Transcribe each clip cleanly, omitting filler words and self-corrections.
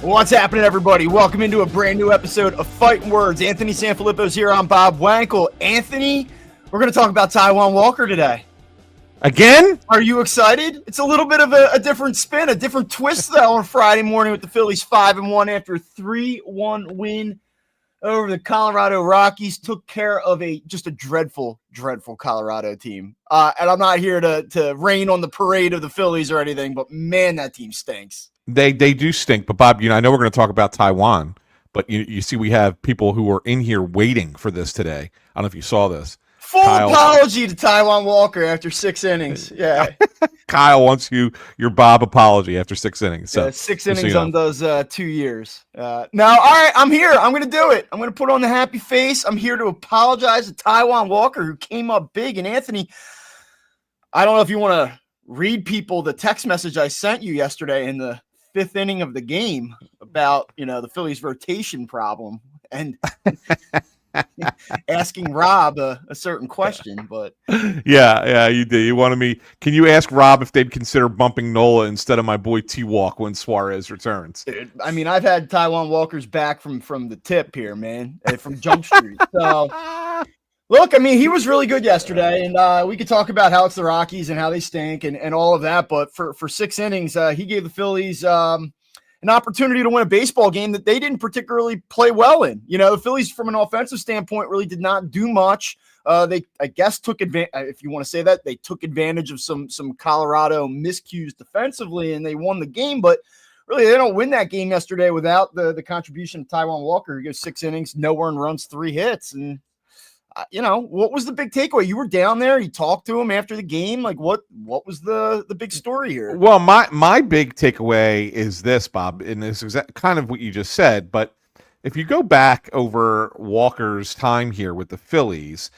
What's happening, everybody? Welcome into a brand new episode of Phightin Words. Anthony SanFilippo's here. I'm Bob Wankel. Anthony, we're going to talk about Taijuan Walker today. Again? Are you excited? It's a little bit of a different spin, a different twist, though, on Friday morning with the Phillies 5-1 after a 3-1 win over the Colorado Rockies. Took care of just a dreadful Colorado team. And I'm not here to rain on the parade of the Phillies or anything, but man, that team stinks. They do stink. But Bob, I know we're going to talk about Taijuan, but you see we have people who are in here waiting for this today. I don't know if you saw this. Full apology to Taijuan Walker after 6 innings. Yeah. Kyle wants your Bob apology after 6 innings. So, 6 innings on those 2 years. Now, all right, I'm here. I'm going to do it. I'm going to put on the happy face. I'm here to apologize to Taijuan Walker, who came up big. And Anthony, I don't know if you want to read people the text message I sent you yesterday in the 5th inning of the game about, the Phillies rotation problem and asking Rob a certain question, but yeah, you did. You wanted me. Can you ask Rob if they'd consider bumping Nola instead of my boy T-Walk when Suarez returns? Dude, I mean, I've had Taijuan Walker's back from the tip here, man, from Jump Street. So look, I mean, he was really good yesterday, and we could talk about how it's the Rockies and how they stink and all of that, but for 6 innings, he gave the Phillies an opportunity to win a baseball game that they didn't particularly play well in. The Phillies, from an offensive standpoint, really did not do much. They, I guess, took advantage, if you want to say that, they took advantage of some Colorado miscues defensively, and they won the game, but really, they don't win that game yesterday without the contribution of Taijuan Walker. He goes 6 innings, no earned runs, 3 hits, and what was the big takeaway? You were down there. You talked to him after the game. Like, what was the big story here? Well, my big takeaway is this, Bob, and this is kind of what you just said. But if you go back over Walker's time here with the Phillies,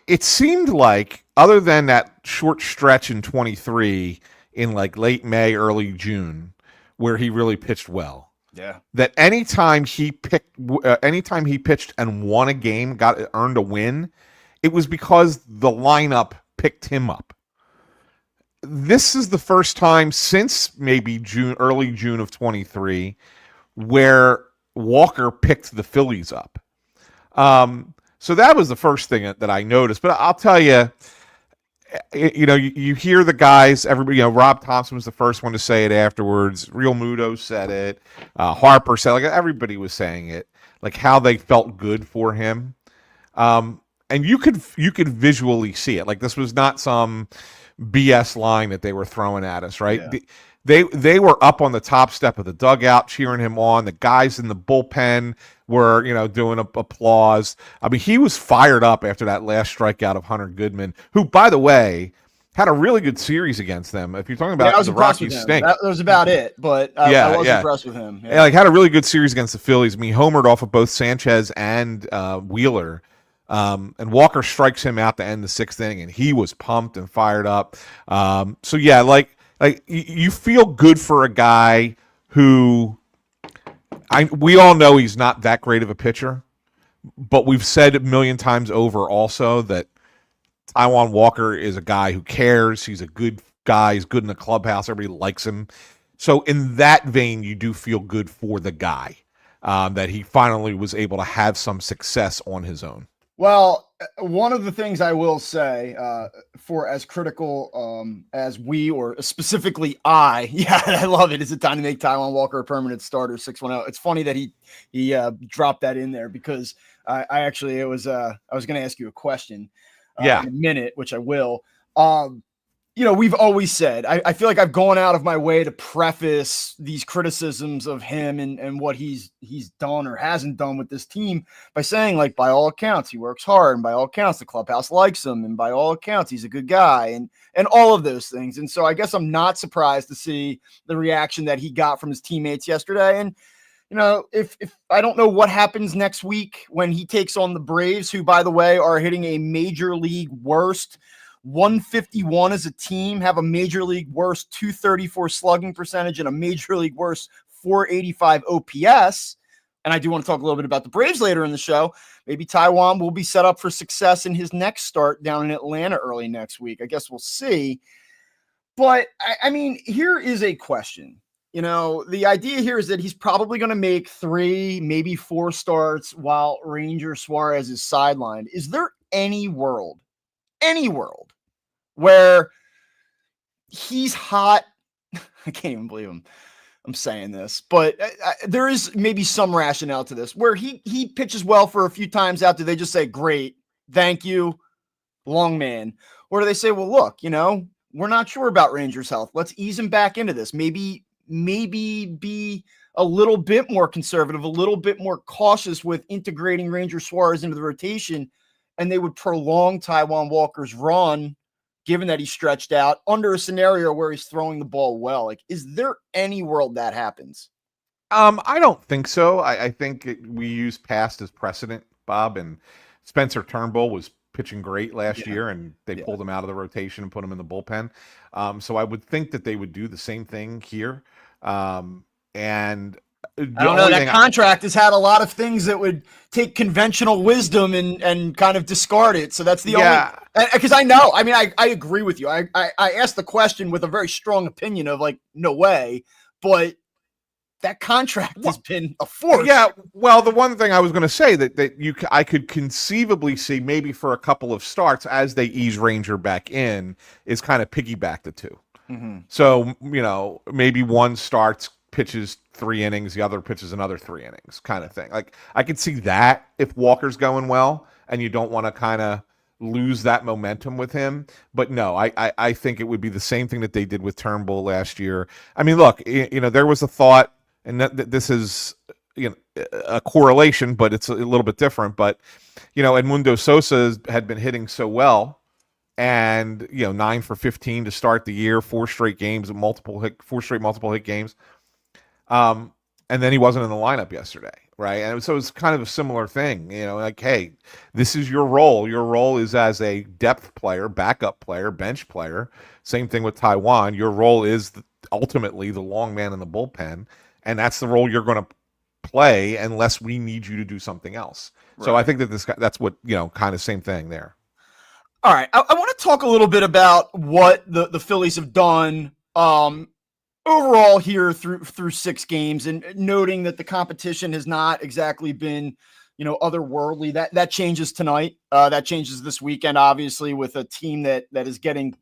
it seemed like, other than that short stretch in 23 in like late May, early June, where he really pitched well. Yeah. That anytime he pitched and won a game, earned a win, it was because the lineup picked him up. This is the first time since maybe early June of 23, where Walker picked the Phillies up. So that was the first thing that I noticed. But I'll tell you, you hear the guys, everybody, Rob Thompson was the first one to say it afterwards. Real Muto said it. Harper said, like, everybody was saying it, like how they felt good for him. And you could visually see it. Like, this was not some BS line that they were throwing at us, right? Yeah. They were up on the top step of the dugout cheering him on. The guys in the bullpen were, doing applause. I mean, he was fired up after that last strikeout of Hunter Goodman, who, by the way, had a really good series against them. If you're talking about the Rockies stink. That was about it, but I was impressed with him. Yeah, had a really good series against the Phillies. I mean, he homered off of both Sanchez and Wheeler. And Walker strikes him out to end the 6th inning, and he was pumped and fired up. So, yeah, like you feel good for a guy who we all know he's not that great of a pitcher, but we've said a million times over also that Taijuan Walker is a guy who cares. He's a good guy. He's good in the clubhouse. Everybody likes him. So in that vein, you do feel good for the guy that he finally was able to have some success on his own. Well, one of the things I will say, for as critical as we, or specifically I love it. Is it time to make Taijuan Walker a permanent starter? 610. It's funny that he dropped that in there because I was going to ask you a question in a minute, which I will. We've always said, I feel like I've gone out of my way to preface these criticisms of him and what he's done or hasn't done with this team by saying, like, by all accounts, he works hard, and by all accounts, the clubhouse likes him, and by all accounts, he's a good guy, and all of those things. And so I guess I'm not surprised to see the reaction that he got from his teammates yesterday. And, if I don't know what happens next week when he takes on the Braves, who, by the way, are hitting a major league worst 151 as a team, have a major league worst 234 slugging percentage and a major league worst 485 OPS. And I do want to talk a little bit about the Braves later in the show. Maybe Taijuan will be set up for success in his next start down in Atlanta early next week. I guess we'll see. But, I mean, here is a question. the idea here is that he's probably going to make 3, maybe 4 starts while Ranger Suarez is sidelined. Is there any world where he's hot? I can't even believe I'm saying this, but there is maybe some rationale to this where he pitches well for a few times out. Do they just say, great, thank you, long man? Or do they say, well, look, we're not sure about Ranger's health. Let's ease him back into this. Maybe be a little bit more conservative, a little bit more cautious with integrating Ranger Suarez into the rotation, and they would prolong Taijuan Walker's run, given that he's stretched out, under a scenario where he's throwing the ball well. Like, is there any world that happens? I don't think so. I think we use past as precedent, Bob, and Spencer Turnbull was pitching great last year, and they pulled him out of the rotation and put him in the bullpen. So I would think that they would do the same thing here. And I don't know. That contract has had a lot of things that would take conventional wisdom and kind of discard it. So that's the only, because I know, I agree with you. I asked the question with a very strong opinion of like, no way, but that contract has been a force. Yeah. Well, the one thing I was going to say that I could conceivably see maybe for a couple of starts as they ease Ranger back in is kind of piggyback the two. Mm-hmm. So, maybe one starts, pitches 3 innings, the other pitches another 3 innings kind of thing. Like I could see that if Walker's going well and you don't want to kind of lose that momentum with him. But no, I think it would be the same thing that they did with Turnbull last year. I mean, look, there was a thought, and this is a correlation, but it's a little bit different. But Edmundo Sosa had been hitting so well, and 9 for 15 to start the year, 4 straight games, 4 straight multiple hit games, and then he wasn't in the lineup yesterday, right? And so it's kind of a similar thing, like, hey, this is your role. Your role is as a depth player, backup player, bench player. Same thing with Taijuan. Your role is ultimately the long man in the bullpen. And that's the role you're going to play unless we need you to do something else. Right. So I think that's what, kind of same thing there. All right. I want to talk a little bit about what the Phillies have done overall here through 6 games, and noting that the competition has not exactly been, otherworldly. That changes tonight. That changes this weekend, obviously, with a team that is getting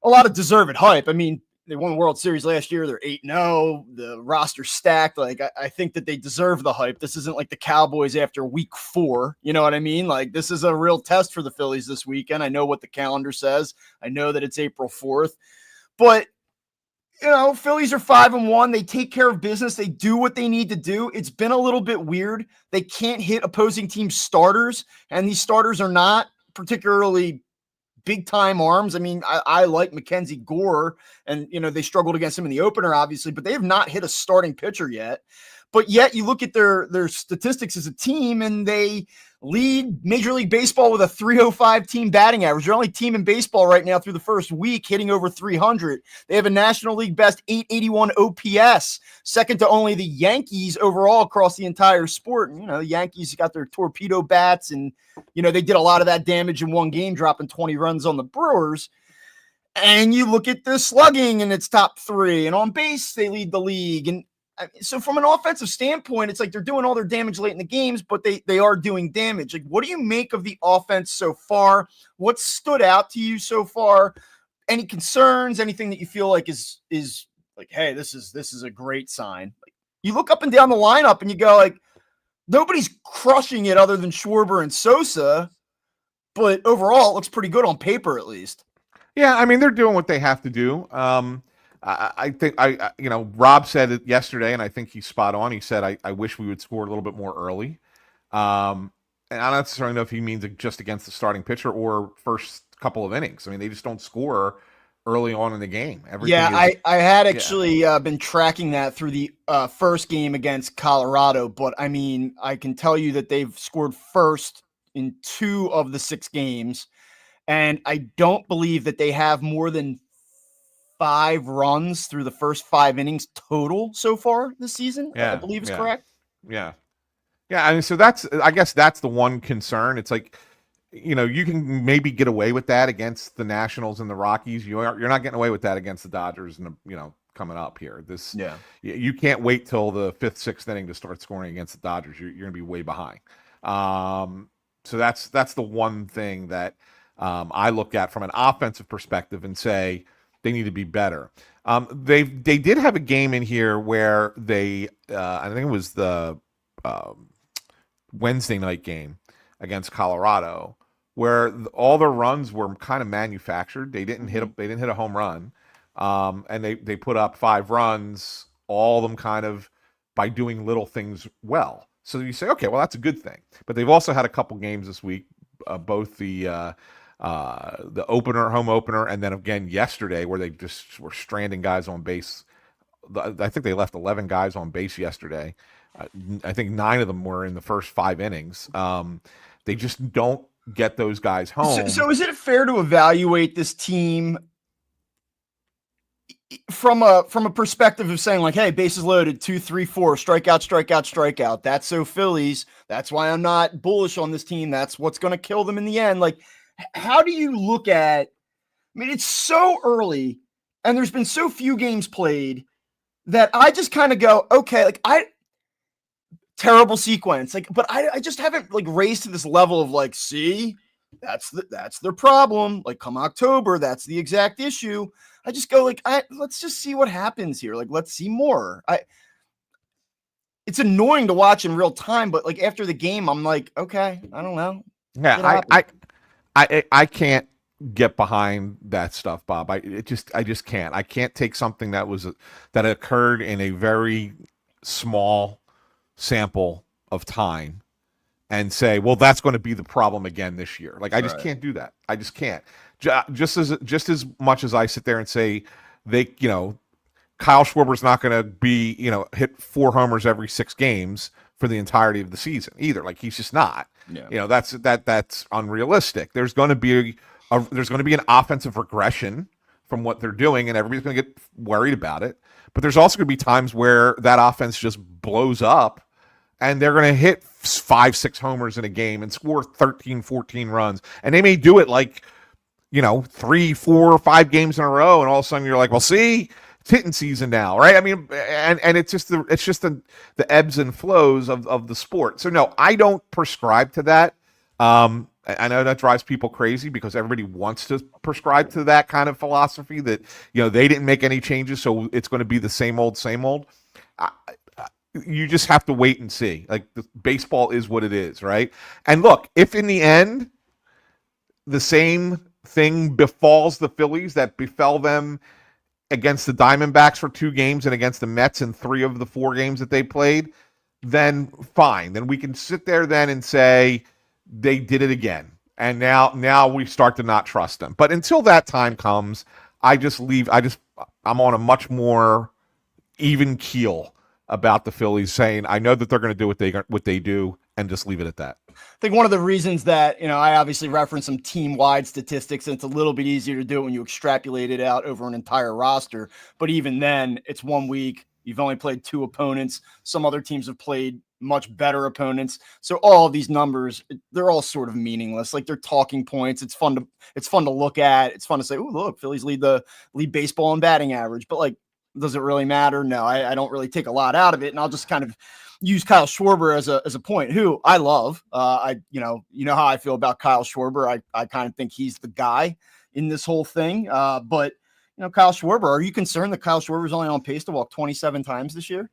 a lot of deserved hype. I mean, they won the World Series last year. They're 8-0. The roster's stacked. Like, I think that they deserve the hype. This isn't like the Cowboys after week 4. You know what I mean? Like, this is a real test for the Phillies this weekend. I know what the calendar says. I know that it's April 4th. But, Phillies are 5-1. They take care of business. They do what they need to do. It's been a little bit weird. They can't hit opposing team starters, and these starters are not particularly big time arms. I mean, I like Mackenzie Gore, and they struggled against him in the opener, obviously, but they have not hit a starting pitcher yet. But yet you look at their statistics as a team, and they lead Major League Baseball with a 305 team batting average. They're the only team in baseball right now through the first week hitting over 300. They have a National League best 881 OPS, second to only the Yankees overall across the entire sport. And, the Yankees got their torpedo bats, and, they did a lot of that damage in one game, dropping 20 runs on the Brewers. And you look at the slugging, and it's top 3. And on base, they lead the league. And so from an offensive standpoint, it's like they're doing all their damage late in the games, but they are doing damage. Like, what do you make of the offense so far? What stood out to you so far? Any concerns? Anything that you feel like is like, hey, this is a great sign? Like, you look up and down the lineup and you go like, nobody's crushing it other than Schwarber and Sosa, but overall it looks pretty good on paper at least. Yeah, I mean, they're doing what they have to do. I think Rob said it yesterday, and I think he's spot on. He said, I wish we would score a little bit more early. And I don't necessarily know if he means just against the starting pitcher or first couple of innings. I mean, they just don't score early on in the game. I had actually been tracking that through the first game against Colorado, but I mean, I can tell you that they've scored first in 2 of the 6 games, and I don't believe that they have more than 5 runs through the first 5 innings total so far this season. I believe is correct. Yeah. I mean, so I guess that's the one concern. It's like, you can maybe get away with that against the Nationals and the Rockies. You're not getting away with that against the Dodgers and the, coming up here. Yeah. You can't wait till the 5th, 6th inning to start scoring against the Dodgers. You're going to be way behind. So that's the one thing that I look at from an offensive perspective and say they need to be better. They did have a game in here where they I think it was the Wednesday night game against Colorado, where all their runs were kind of manufactured. They didn't hit a home run, and they put up 5 runs, all of them kind of by doing little things well. So you say, okay, well that's a good thing. But they've also had a couple games this week, both the home opener, and then again yesterday, where they just were stranding guys on base. I think they left 11 guys on base yesterday. I think 9 of them were in the first 5 innings. They just don't get those guys home. So is it fair to evaluate this team from a perspective of saying like, hey, bases loaded, 2, 3, 4, strikeout. That's so Phillies. That's why I'm not bullish on this team. That's what's going to kill them in the end. Like, how do you look at, I mean, it's so early and there's been so few games played that I just kind of go, okay, like terrible sequence. Like, but I just haven't like raised to this level of like, see, that's their problem. Like come October, that's the exact issue. I just go like, let's just see what happens here. Like, let's see more. It's annoying to watch in real time, but like after the game, I'm like, okay, I don't know. Yeah, I can't get behind that stuff, Bob. I just can't. I can't take something that occurred in a very small sample of time and say, well, that's going to be the problem again this year. Like I just can't do that. I just can't. Just as much as I sit there and say Kyle Schwarber's not going to be, hit 4 homers every 6 games for the entirety of the season either. Like he's just not. Yeah. That's unrealistic. There's going to be an offensive regression from what they're doing, and everybody's going to get worried about it. But there's also going to be times where that offense just blows up, and they're going to hit 5, 6 homers in a game and score 13, 14 runs, and they may do it like 3, 4, 5 games in a row, and all of a sudden you're like, well, see, it's hitting season now, right? I mean, and it's just the ebbs and flows of the sport. So no, I don't prescribe to that. I know that drives people crazy because everybody wants to prescribe to that kind of philosophy that they didn't make any changes, so it's going to be the same old. You just have to wait and see. Like baseball is what it is, right? And look, if in the end the same thing befalls the Phillies that befell them against the Diamondbacks for 2 games and against the Mets in 3 of the 4 games that they played, then fine. Then we can sit there then and say they did it again. And now we start to not trust them. But until that time comes, I'm on a much more even keel about the Phillies, saying I know that they're going to do what they do, and just leave it at that. I think one of the reasons that, I obviously reference some team-wide statistics, and it's a little bit easier to do it when you extrapolate it out over an entire roster. But even then, it's 1 week. You've only played 2 opponents. Some other teams have played much better opponents. So all of these numbers, they're all sort of meaningless. Like they're talking points. It's fun to look at. It's fun to say, oh, look, Phillies lead baseball in batting average. But like, does it really matter? No, I don't really take a lot out of it. And I'll just kind of use Kyle Schwarber as a point, who I love. You know how I feel about Kyle Schwarber. I kind of think he's the guy in this whole thing. But Kyle Schwarber, are you concerned that Kyle Schwarber is only on pace to walk 27 times this year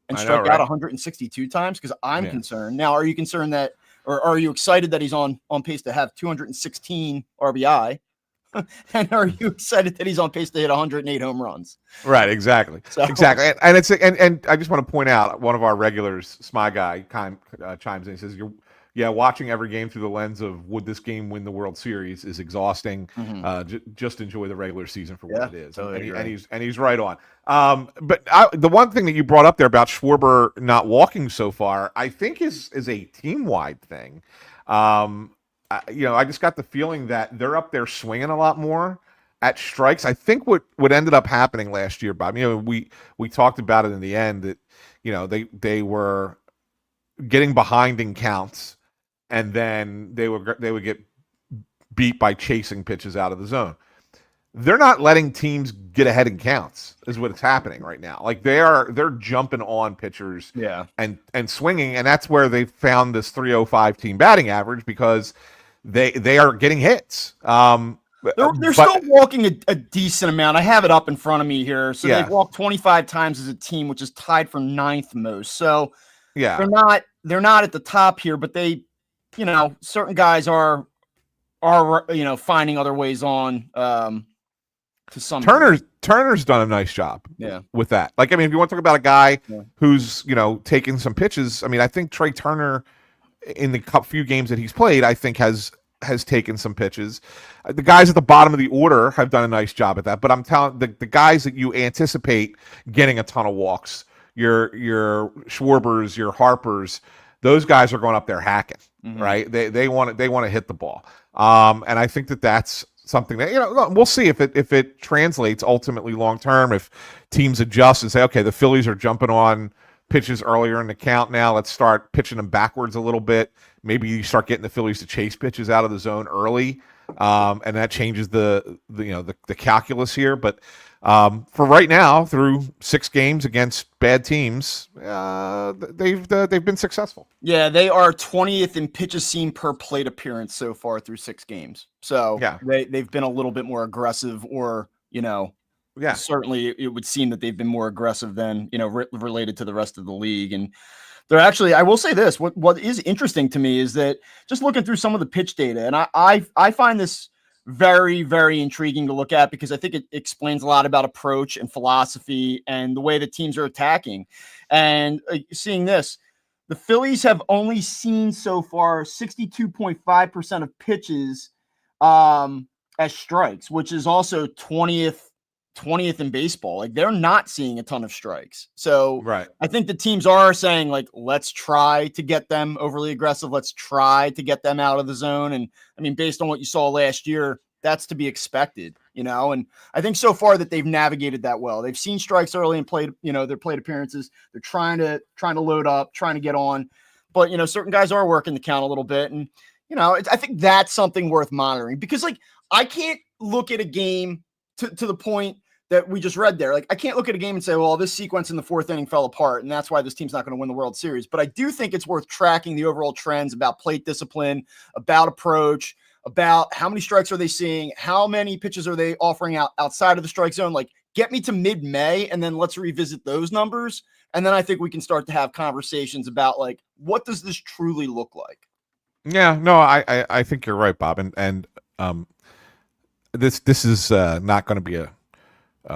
and strike out 162 times? Because I'm concerned. Now, are you concerned that, or are you excited that he's on pace to have 216 RBI? And are you excited that he's on pace to hit 108 home runs? Right, exactly. Exactly. And I just want to point out, one of our regulars, Smy Guy, chimes in. He says, watching every game through the lens of would this game win the World Series is exhausting. Just enjoy the regular season for what it is. Totally and he's right on. But the one thing that you brought up there about Schwarber not walking so far, I think is a team-wide thing. I just got the feeling that they're up there swinging a lot more at strikes. I think what ended up happening last year, Bob, we talked about it in the end that, they were getting behind in counts, and then they would get beat by chasing pitches out of the zone. they're not letting teams get ahead in counts is what's happening right now. Like they're jumping on pitchers and swinging, and that's where they found this 305 team batting average because they are getting hits. They're still walking a decent amount. I have it up in front of me here. So they've walked 25 times as a team, which is tied for 9th most. So they're not at the top here, but they, certain guys are finding other ways on to some Turner's done a nice job with that. Like, I mean, if you want to talk about a guy who's, taking some pitches, I mean, I think Trey Turner in the few games that he's played, I think has taken some pitches. The guys at the bottom of the order have done a nice job at that, but I'm telling the guys that you anticipate getting a ton of walks, your Schwarbers, your Harpers, those guys are going up there hacking, right? They want to hit the ball. And I think that's something that, we'll see if it translates ultimately long term, if teams adjust and say, okay, the Phillies are jumping on pitches earlier in the count now, let's start pitching them backwards a little bit. Maybe you start getting the Phillies to chase pitches out of the zone early, and that changes the calculus here. But for right now, through 6 games against bad teams, they've been successful. Yeah, they are 20th in pitches seen per plate appearance so far through 6 games. So they've been a little bit more aggressive, or certainly it would seem that they've been more aggressive than related to the rest of the league. And they're actually, I will say this, what is interesting to me is that just looking through some of the pitch data, and I find this very, very intriguing to look at, because I think it explains a lot about approach and philosophy and the way that teams are attacking. And seeing this, the Phillies have only seen so far 62.5% of pitches as strikes, which is also 20th in baseball. Like, they're not seeing a ton of strikes. So I think the teams are saying, like, let's try to get them overly aggressive. Let's try to get them out of the zone. And I mean, based on what you saw last year, that's to be expected, and I think so far that they've navigated that well. They've seen strikes early and played, their plate appearances. They're trying to load up, trying to get on, but certain guys are working the count a little bit. And, I think that's something worth monitoring, because, like, I can't look at a game to the point that we just read there. Like, I can't look at a game and say, well, this sequence in the 4th inning fell apart, and that's why this team's not going to win the World Series. But I do think it's worth tracking the overall trends about plate discipline, about approach, about how many strikes are they seeing, how many pitches are they offering outside of the strike zone. Like, get me to mid-May, and then let's revisit those numbers. And then I think we can start to have conversations about, like, what does this truly look like? Yeah, no, I think you're right, Bob. And this is not going to be a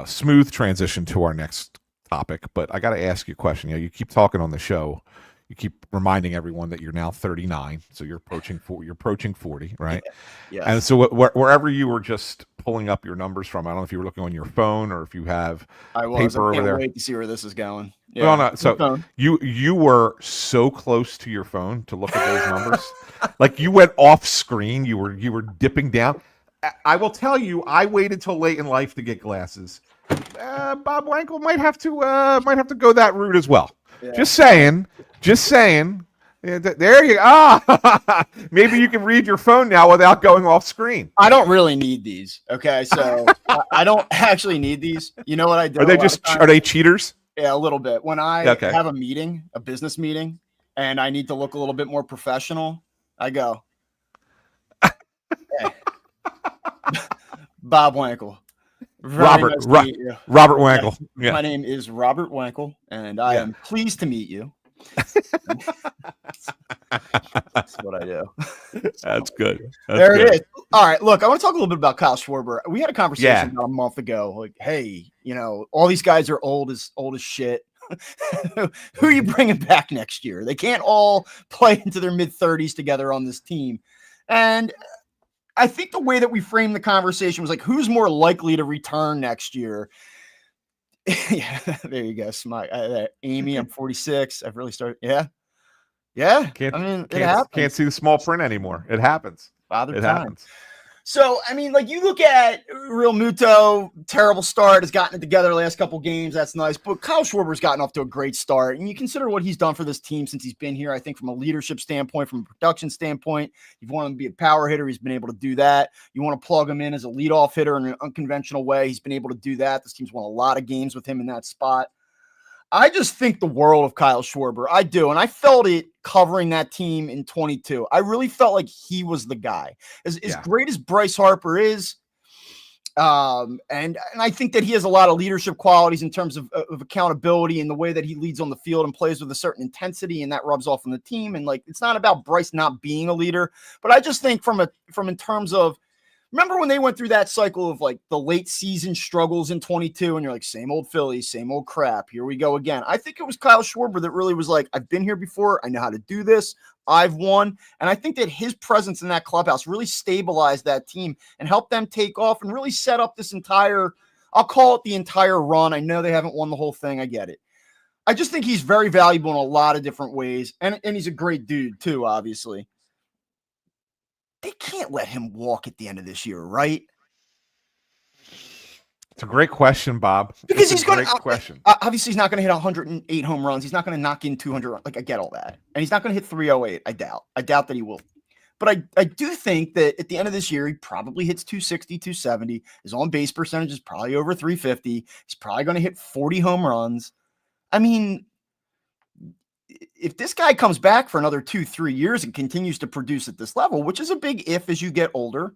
smooth transition to our next topic, but I got to ask you a question. You keep talking on the show, you keep reminding everyone that you're now 39, so you're approaching 40, right? Yeah. And so wherever you were just pulling up your numbers from, I don't know if you were looking on your phone or if you have paper over there. I can't wait to see where this is going. Yeah. Well, no, so you were so close to your phone to look at those numbers, like you went off screen. You were dipping down. I will tell you, I waited till late in life to get glasses. Bob Wankel might have to go that route as well. Yeah. Just saying. Yeah, there you go. Maybe you can read your phone now without going off screen. I don't really need these. Okay, so I don't actually need these. You know what I do? Are they cheaters? Yeah, a little bit. When I have a business meeting, and I need to look a little bit more professional, I go, hey. Bob Wankel. Robert Wankel. Yeah. My name is Robert Wankel, and I am pleased to meet you. That's what I do. That's good. It is. All right, look, I want to talk a little bit about Kyle Schwarber. We had a conversation about a month ago. Like, hey, all these guys are old as shit. Who are you bringing back next year? They can't all play into their mid-30s together on this team. And I think the way that we framed the conversation was like, who's more likely to return next year? Yeah, there you go. Amy, I'm 46. I've really started. Yeah. It happens. Can't see the small print anymore. It happens. Happens. So, I mean, like you look at Real Muto, terrible start, has gotten it together the last couple games. That's nice. But Kyle Schwarber's gotten off to a great start. And you consider what he's done for this team since he's been here. I think from a leadership standpoint, from a production standpoint, you've wanted him to be a power hitter. He's been able to do that. You want to plug him in as a leadoff hitter in an unconventional way. He's been able to do that. This team's won a lot of games with him in that spot. I just think the world of Kyle Schwarber. I do. And I felt it covering that team in 22. I really felt like he was the guy. As great as Bryce Harper is, and I think that he has a lot of leadership qualities in terms of accountability and the way that he leads on the field and plays with a certain intensity, and that rubs off on the team. And like, it's not about Bryce not being a leader, but I just think from in terms of, remember when they went through that cycle of like the late season struggles in 22 and you're like, same old Phillies, same old crap. Here we go again. I think it was Kyle Schwarber that really was like, I've been here before. I know how to do this. I've won. And I think that his presence in that clubhouse really stabilized that team and helped them take off and really set up this entire, I'll call it the entire run. I know they haven't won the whole thing. I get it. I just think he's very valuable in a lot of different ways. And he's a great dude too, obviously. They can't let him walk at the end of this year, right? It's a great question, Bob. Because he's going to question. Obviously, he's not going to hit 108 home runs. He's not going to knock in 200. Like, I get all that, and he's not going to hit 308. I doubt that he will. But I do think that at the end of this year, he probably hits 260, 270. His on base percentage is probably over 350. He's probably going to hit 40 home runs. I mean, if this guy comes back for another 2-3 years and continues to produce at this level, which is a big if as you get older,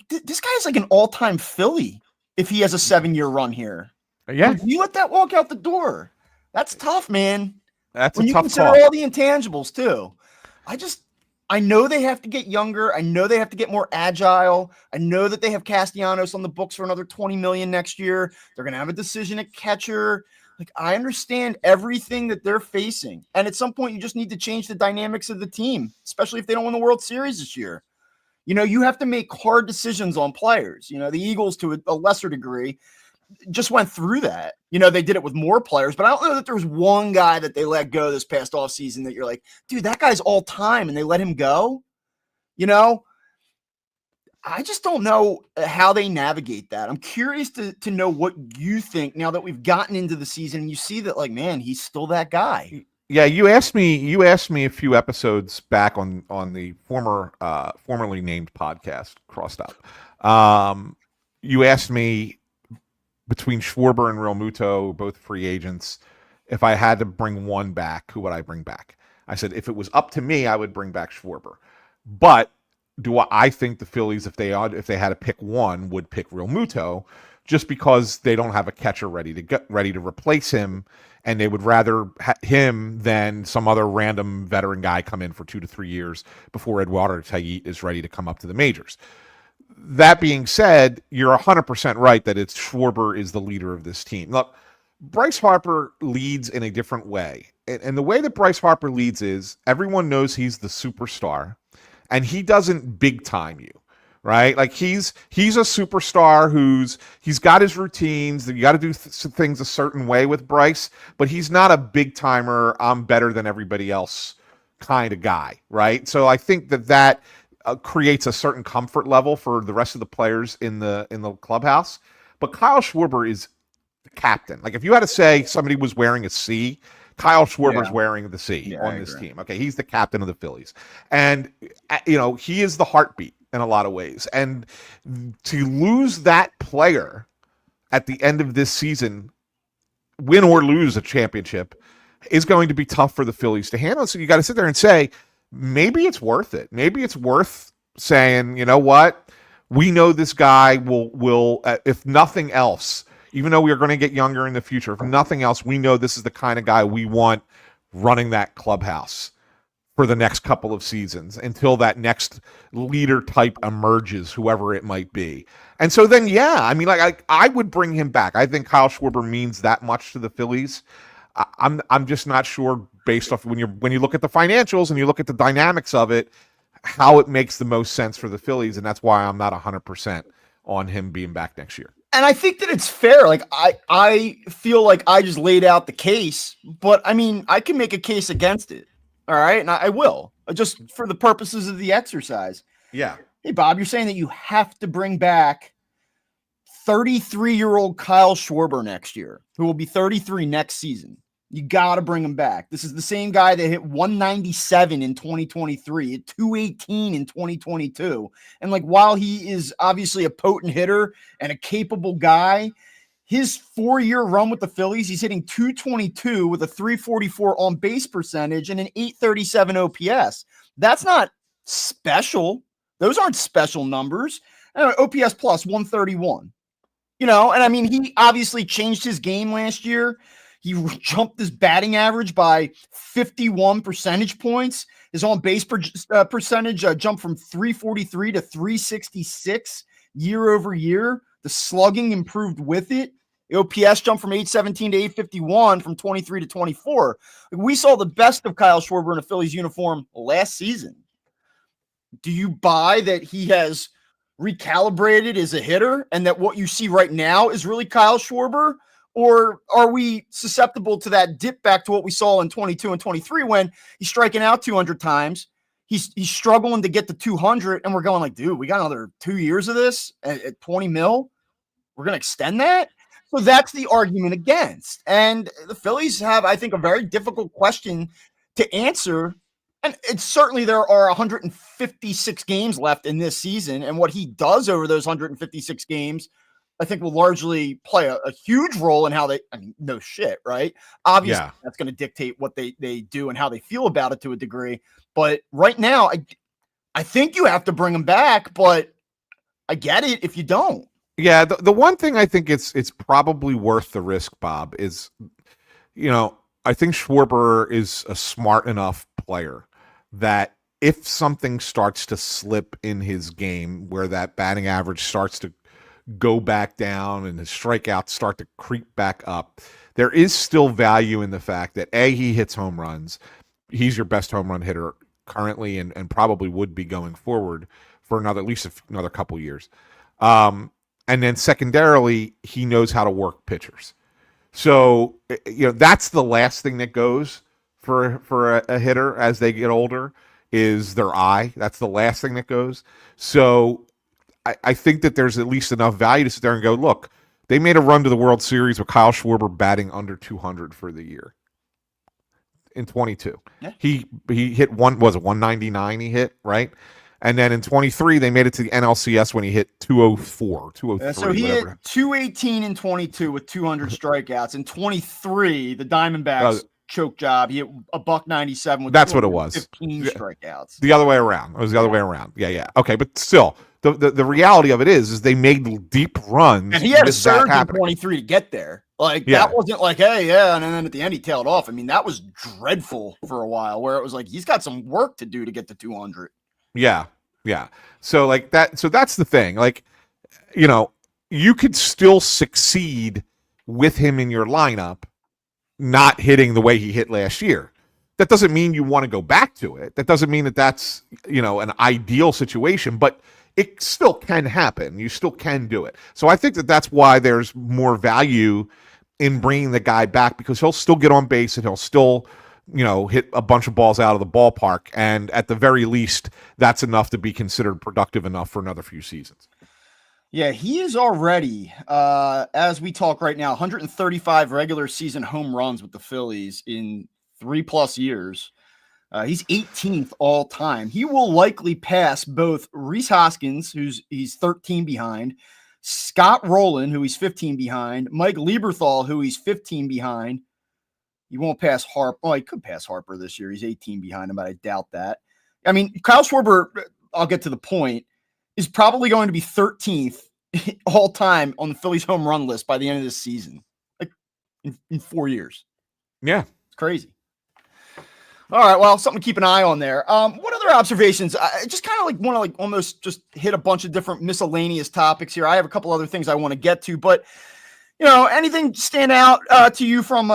this guy is like an all-time Philly if he has a 7-year run here. Yeah. You let that walk out the door. That's tough, man. That's when a you tough consider call. all the intangibles too. I know they have to get younger. I know they have to get more agile. I know that they have Castellanos on the books for another $20 million next year. They're going to have a decision at catcher. Like, I understand everything that they're facing. And at some point, you just need to change the dynamics of the team, especially if they don't win the World Series this year. You know, you have to make hard decisions on players. You know, the Eagles, to a lesser degree, just went through that. You know, they did it with more players, but I don't know that there was one guy that they let go this past offseason that you're like, dude, that guy's all time, and they let him go. You know, I just don't know how they navigate that. I'm curious to know what you think now that we've gotten into the season and you see that, like, man, he's still that guy. Yeah, you asked me a few episodes back on the formerly named podcast, Crossed Up. You asked me, between Schwarber and Real Muto, both free agents, if I had to bring one back, who would I bring back? I said, if it was up to me, I would bring back Schwarber. But I think the Phillies, if they had to pick one, would pick Real Muto, just because they don't have a catcher ready to replace him, and they would rather him than some other random veteran guy come in for 2 to 3 years before Eduardo Taijuan is ready to come up to the majors. That being said, you're 100% right that it's Schwarber is the leader of this team. Look, Bryce Harper leads in a different way. And the way that Bryce Harper leads is everyone knows he's the superstar, and he doesn't big time you, right? Like he's a superstar he's got his routines. You got to do things a certain way with Bryce, but he's not a big timer, I'm better than everybody else kind of guy, right? So I think that creates a certain comfort level for the rest of the players in the clubhouse. But Kyle Schwarber is the captain. Like, if you had to say somebody was wearing a C, Kyle Schwarber's wearing the C on this team. Okay, he's the captain of the Phillies. And, you know, he is the heartbeat in a lot of ways. And to lose that player at the end of this season, win or lose a championship, is going to be tough for the Phillies to handle. So you got to sit there and say, maybe it's worth it. Maybe it's worth saying, you know what? We know this guy will if nothing else, even though we are going to get younger in the future, if nothing else, we know this is the kind of guy we want running that clubhouse for the next couple of seasons until that next leader type emerges, whoever it might be. And so then, yeah, I mean, like I would bring him back. I think Kyle Schwarber means that much to the Phillies. I'm just not sure, based off when you look at the financials and you look at the dynamics of it, how it makes the most sense for the Phillies, and that's why I'm not 100% on him being back next year. And I think that it's fair. Like, I feel like I just laid out the case, but I mean, I can make a case against it. All right. And I will, just for the purposes of the exercise. Yeah. Hey, Bob, you're saying that you have to bring back 33-year-old Kyle Schwarber next year, who will be 33 next season. You got to bring him back. This is the same guy that hit 197 in 2023, hit 218 in 2022. And like, while he is obviously a potent hitter and a capable guy, his 4-year run with the Phillies, he's hitting 222 with a 344 on base percentage and an 837 OPS. That's not special. Those aren't special numbers. OPS plus 131. And I mean, he obviously changed his game last year. He jumped his batting average by 51 percentage points. His on-base percentage jumped from 343 to 366 year over year. The slugging improved with it. The OPS jumped from 817 to 851 from 23 to 24. We saw the best of Kyle Schwarber in a Phillies uniform last season. Do you buy that he has recalibrated as a hitter and that what you see right now is really Kyle Schwarber? Or are we susceptible to that dip back to what we saw in 22 and 23 when he's striking out 200 times? He's struggling to get to 200, and we're going like, dude, we got another 2 years of this at 20 mil. We're going to extend that? So that's the argument against. And the Phillies have, I think, a very difficult question to answer. And it's certainly there are 156 games left in this season, and what he does over those 156 games, I think, will largely play a huge role in how they, I mean, no shit, right? Obviously, that's going to dictate what they do and how they feel about it to a degree. But right now, I think you have to bring him back, but I get it if you don't. Yeah, the one thing I think it's probably worth the risk, Bob, is, I think Schwarber is a smart enough player that if something starts to slip in his game where that batting average starts to go back down and his strikeouts start to creep back up, there is still value in the fact that he hits home runs. He's your best home run hitter currently and probably would be going forward for at least another couple years. And then secondarily, he knows how to work pitchers. So, that's the last thing that goes for a hitter as they get older is their eye. That's the last thing that goes. So I think that there's at least enough value to sit there and go, look, they made a run to the World Series with Kyle Schwarber batting under 200 for the year in 22. Yeah. He hit 199 he hit, right? And then in 23, they made it to the NLCS when he hit 204, 203. So he hit 218 in 22 with 200 strikeouts. In 23, the Diamondbacks choke job. He hit a $197 with that's what it was. 15 strikeouts. The other way around. It was the other way around. Yeah. Okay, but still, the reality of it is they made deep runs. And he had a surge in 23 to get there. That wasn't like, hey, yeah, and then at the end he tailed off. I mean, that was dreadful for a while where it was like he's got some work to do to get to 200. Yeah. So that's the thing. You could still succeed with him in your lineup, not hitting the way he hit last year. That doesn't mean you want to go back to it. That doesn't mean that that's, an ideal situation, but it still can happen. You still can do it. So I think that that's why there's more value in bringing the guy back, because he'll still get on base and he'll still hit a bunch of balls out of the ballpark. And at the very least, that's enough to be considered productive enough for another few seasons. Yeah, he is already, as we talk right now, 135 regular season home runs with the Phillies in 3+ years. He's 18th all time. He will likely pass both Rhys Hoskins, he's 13 behind, Scott Rowland, who he's 15 behind, Mike Lieberthal, who he's 15 behind. He won't pass Harper. Oh, he could pass Harper this year. He's 18 behind him, but I doubt that. I mean, Kyle Schwarber, I'll get to the point, is probably going to be 13th all time on the Phillies home run list by the end of this season, in 4 years. Yeah. It's crazy. All right, well, something to keep an eye on there. What other observations? I just kind of want to almost just hit a bunch of different miscellaneous topics here. I have a couple other things I want to get to, but anything stand out to you from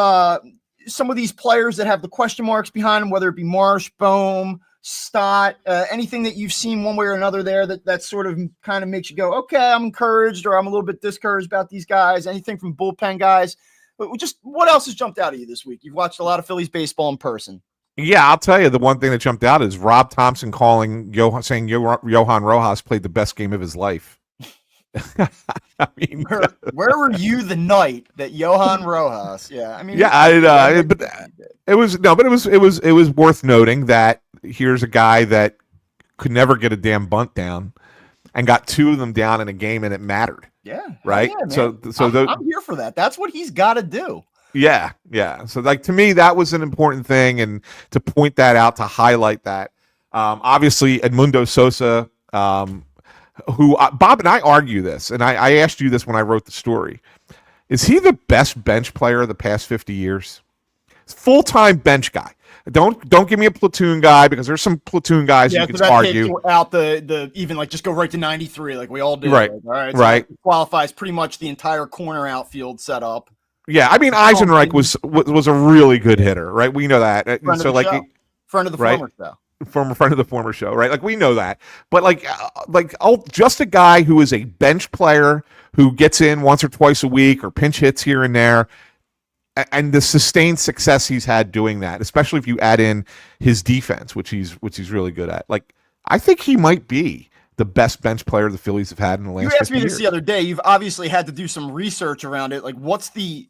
some of these players that have the question marks behind them, whether it be Marsh, Bohm, Stott, anything that you've seen one way or another there that sort of kind of makes you go, okay, I'm encouraged, or I'm a little bit discouraged about these guys? Anything from bullpen guys? But just what else has jumped out at you this week? You've watched a lot of Phillies baseball in person. Yeah, I'll tell you, the one thing that jumped out is Rob Thompson saying Johan Rojas played the best game of his life. I mean, where were you the night that Johan Rojas? Yeah, I mean, yeah, but it was no, but it was worth noting that here's a guy that could never get a damn bunt down and got two of them down in a game, and it mattered. Yeah, right. Yeah, I'm here for that. That's what he's got to do. Yeah. So, like, to me, that was an important thing, and to point that out, to highlight that. Obviously, Edmundo Sosa, who Bob and I argue this, and I asked you this when I wrote the story. Is he the best bench player of the past 50 years? Full-time bench guy. Don't give me a platoon guy, because there's some platoon guys you can argue out the even like just go right to 93 like we all do. Right. Like, all right. So right. Qualifies pretty much the entire corner outfield setup. Yeah, I mean, Eisenreich was a really good hitter, right? We know that. Friend of the former show. Former friend of the former show, right? Like, we know that. But just a guy who is a bench player who gets in once or twice a week or pinch hits here and there, and the sustained success he's had doing that, especially if you add in his defense, which he's really good at. Like, I think he might be the best bench player the Phillies have had in the last 50 years. You asked me this the other day. You've obviously had to do some research around it. Like, what's the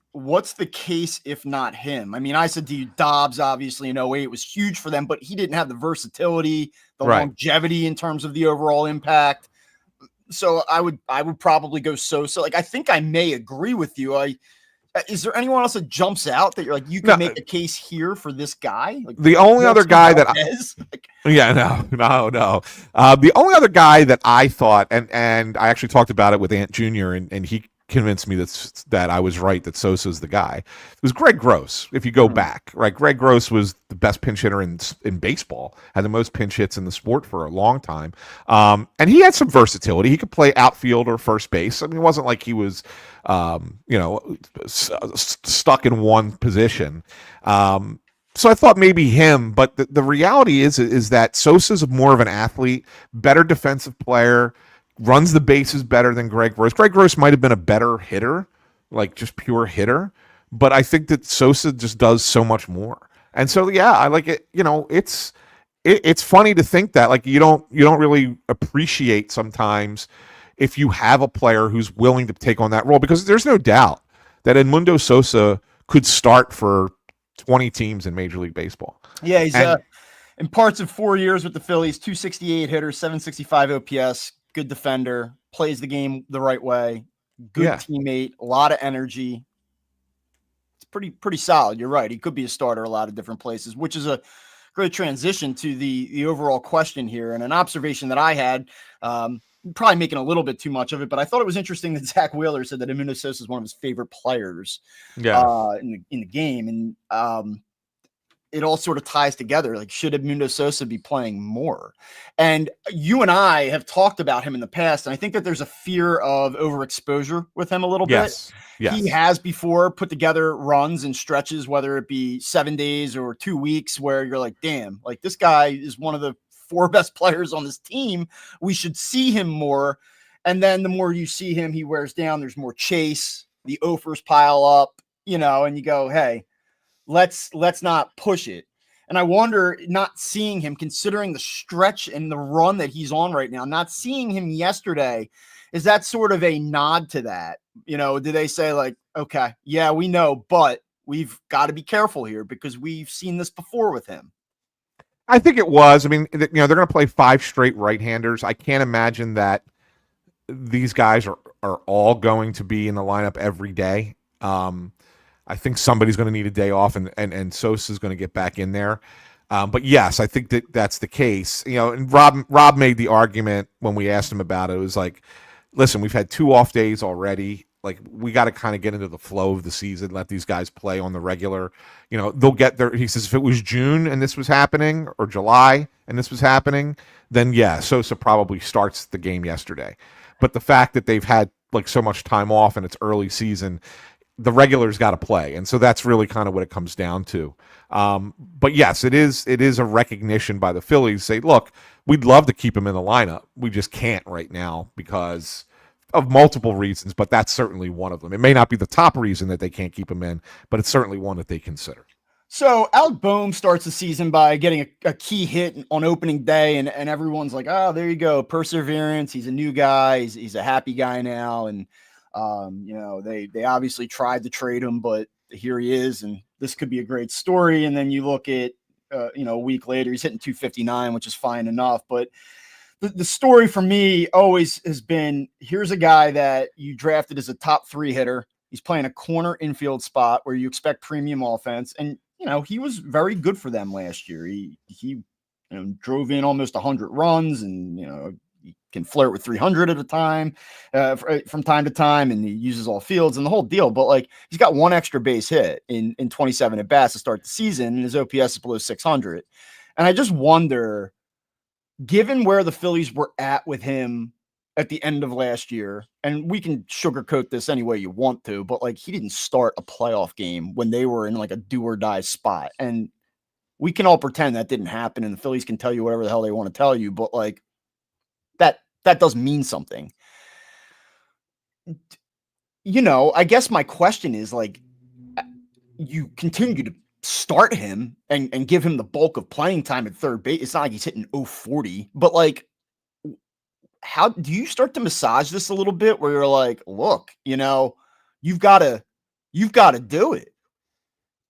case if not him? I mean, I said to you, Dobbs, obviously in 08 was huge for them, but he didn't have the versatility, the longevity in terms of the overall impact. So I would probably go Sosa. Like, I think I may agree with you. Is there anyone else that jumps out that you're like, you can make a case here for this guy? Like, the only other guy that the only other guy that I thought, and I actually talked about it with Ant Jr. and he convinced me that I was right, that Sosa's the guy. It was Greg Gross. If you go back, right, Greg Gross was the best pinch hitter in baseball, had the most pinch hits in the sport for a long time, and he had some versatility. He could play outfield or first base. I mean, it wasn't like he was, stuck in one position. So I thought maybe him, but the reality is that Sosa's more of an athlete, better defensive player, runs the bases better than Greg Gross. Greg Gross might have been a better hitter, like just pure hitter, but I think that Sosa just does so much more. And so, yeah, I like it. It's funny to think that, like, you don't really appreciate sometimes if you have a player who's willing to take on that role, because there's no doubt that Edmundo Sosa could start for 20 teams in Major League Baseball. Yeah, he's in parts of 4 years with the Phillies, 268 hitter, 765 OPS, good defender, plays the game the right way, good teammate, a lot of energy. It's pretty solid. You're right. He could be a starter a lot of different places, which is a great transition to the overall question here. And an observation that I had, probably making a little bit too much of it, but I thought it was interesting that Zach Wheeler said that Edmundo Sosa is one of his favorite players in the game. And it all sort of ties together. Like, should Edmundo Sosa be playing more? And you and I have talked about him in the past, and I think that there's a fear of overexposure with him a little bit. Yes. He has before put together runs and stretches, whether it be 7 days or 2 weeks, where you're like, damn, like, this guy is one of the 4 best players on this team. We should see him more. And then the more you see him, he wears down. There's more chase. The offers pile up, and you go, hey, let's not push it. And I wonder, not seeing him, considering the stretch and the run that he's on right now, not seeing him yesterday, is that sort of a nod to that? Do they say, like, okay, yeah, we know, but we've got to be careful here because we've seen this before with him? I think it was. I mean, they're going to play 5 straight right-handers. I can't imagine that these guys are all going to be in the lineup every day. I think somebody's going to need a day off, and Sosa's going to get back in there. But yes, I think that's the case. And Rob made the argument when we asked him about it. It was like, listen, we've had 2 off days already. Like, we got to kind of get into the flow of the season, let these guys play on the regular. They'll get there. He says if it was June and this was happening, or July and this was happening, then yeah, Sosa probably starts the game yesterday. But the fact that they've had like so much time off and it's early season, the regulars got to play. And so that's really kind of what it comes down to. But yes, it is a recognition by the Phillies. Say, look, we'd love to keep him in the lineup. We just can't right now because of multiple reasons, but that's certainly one of them. It may not be the top reason that they can't keep him in, but it's certainly one that they consider. So Alec Boehm starts the season by getting a key hit on opening day, and everyone's like, "Oh, there you go, perseverance. He's a new guy. He's a happy guy now." And they obviously tried to trade him, but here he is, and this could be a great story. And then you look at a week later, he's hitting 259, which is fine enough. But the story for me always has been: here's a guy that you drafted as a top 3 hitter. He's playing a corner infield spot where you expect premium offense, and he was very good for them last year. He drove in almost 100 runs, and he can flirt with 300 at a time from time to time, and he uses all fields and the whole deal. But like, he's got one extra base hit in 27 at bats to start the season, and his OPS is below 600. And I just wonder, given where the Phillies were at with him at the end of last year, and we can sugarcoat this any way you want to, but like, he didn't start a playoff game when they were in like a do or die spot. And we can all pretend that didn't happen, and the Phillies can tell you whatever the hell they want to tell you, but like, that does mean something. I guess my question is, like, you continue to start him and give him the bulk of playing time at third base. It's not like he's hitting 040, but like, how do you start to massage this a little bit where you're like, look, you've got to do it.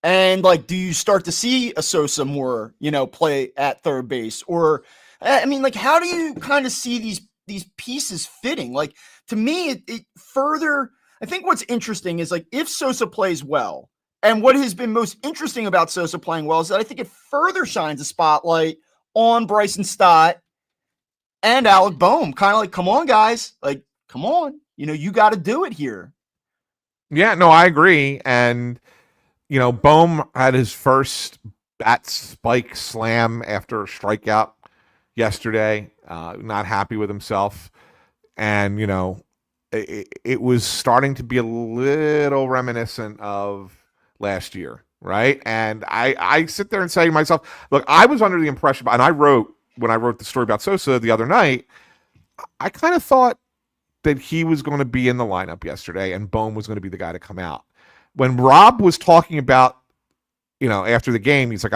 And like, do you start to see a Sosa more, play at third base? Or, I mean, like, how do you kind of see these pieces fitting? Like, to me, it further, I think what's interesting is, like, if Sosa plays well, and what has been most interesting about Sosa playing well is that I think it further shines a spotlight on Bryson Stott and Alec Boehm. Kind of like, come on, guys. Like, come on. You got to do it here. Yeah, no, I agree. And, Boehm had his first bat spike slam after a strikeout yesterday. Not happy with himself. And, it was starting to be a little reminiscent of last year, right? And I sit there and say to myself, look, I was under the impression, and when I wrote the story about Sosa the other night, I kind of thought that he was going to be in the lineup yesterday and Boehm was going to be the guy to come out. When Rob was talking about, after the game, he's like,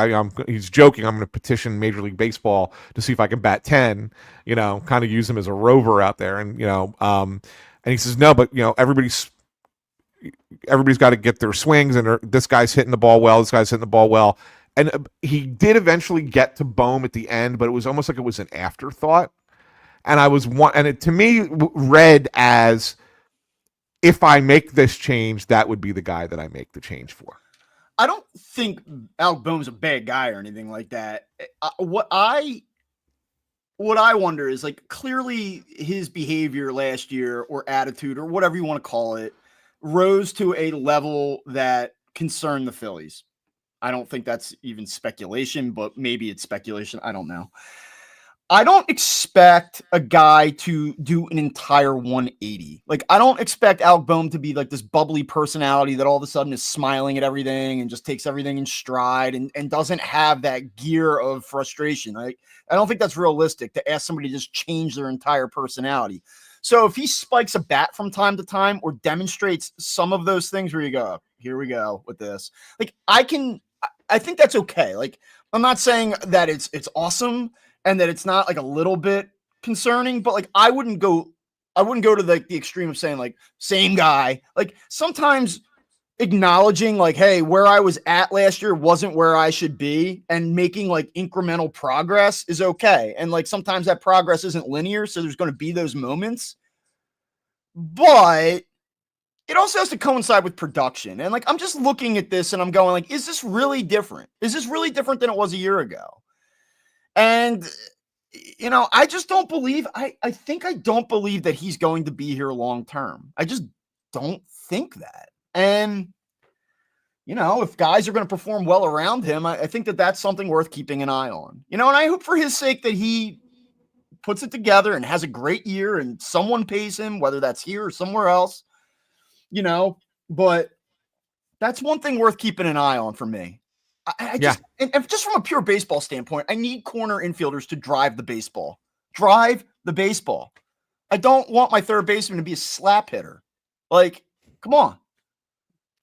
he's joking, I'm going to petition Major League Baseball to see if I can bat 10, kind of use him as a rover out there. And, and he says, no, but, everybody's got to get their swings, and this guy's hitting the ball well, this guy's hitting the ball well. And he did eventually get to Boehm at the end, but it was almost like it was an afterthought. And it to me read as, if I make this change, that would be the guy that I make the change for. I don't think Alec Boehm's a bad guy or anything like that. What I wonder is, like, clearly his behavior last year, or attitude, or whatever you want to call it, rose to a level that concerned the Phillies. I don't think that's even speculation, but maybe it's speculation. I don't know. I don't expect a guy to do an entire 180. Like, I don't expect Alec Boehm to be like this bubbly personality that all of a sudden is smiling at everything and just takes everything in stride and doesn't have that gear of frustration. I don't think that's realistic to ask somebody to just change their entire personality. So if he spikes a bat from time to time or demonstrates some of those things where you go, here we go with this, like, I think that's okay. Like, I'm not saying that it's awesome and that it's not like a little bit concerning, but like, I wouldn't go to the extreme of saying like, same guy. Like, sometimes acknowledging like, hey, where I was at last year wasn't where I should be, and making like incremental progress is okay. And like, sometimes that progress isn't linear, so there's going to be those moments, but it also has to coincide with production. And like, I'm just looking at this and I'm going like, is this really different? Is this really different than it was a year ago? And, I just don't believe, I don't believe that he's going to be here long term. I just don't think that. And, if guys are going to perform well around him, I think that that's something worth keeping an eye on. And I hope for his sake that he puts it together and has a great year and someone pays him, whether that's here or somewhere else, but that's one thing worth keeping an eye on for me. And just from a pure baseball standpoint, I need corner infielders to drive the baseball. Drive the baseball. I don't want my third baseman to be a slap hitter. Like, come on.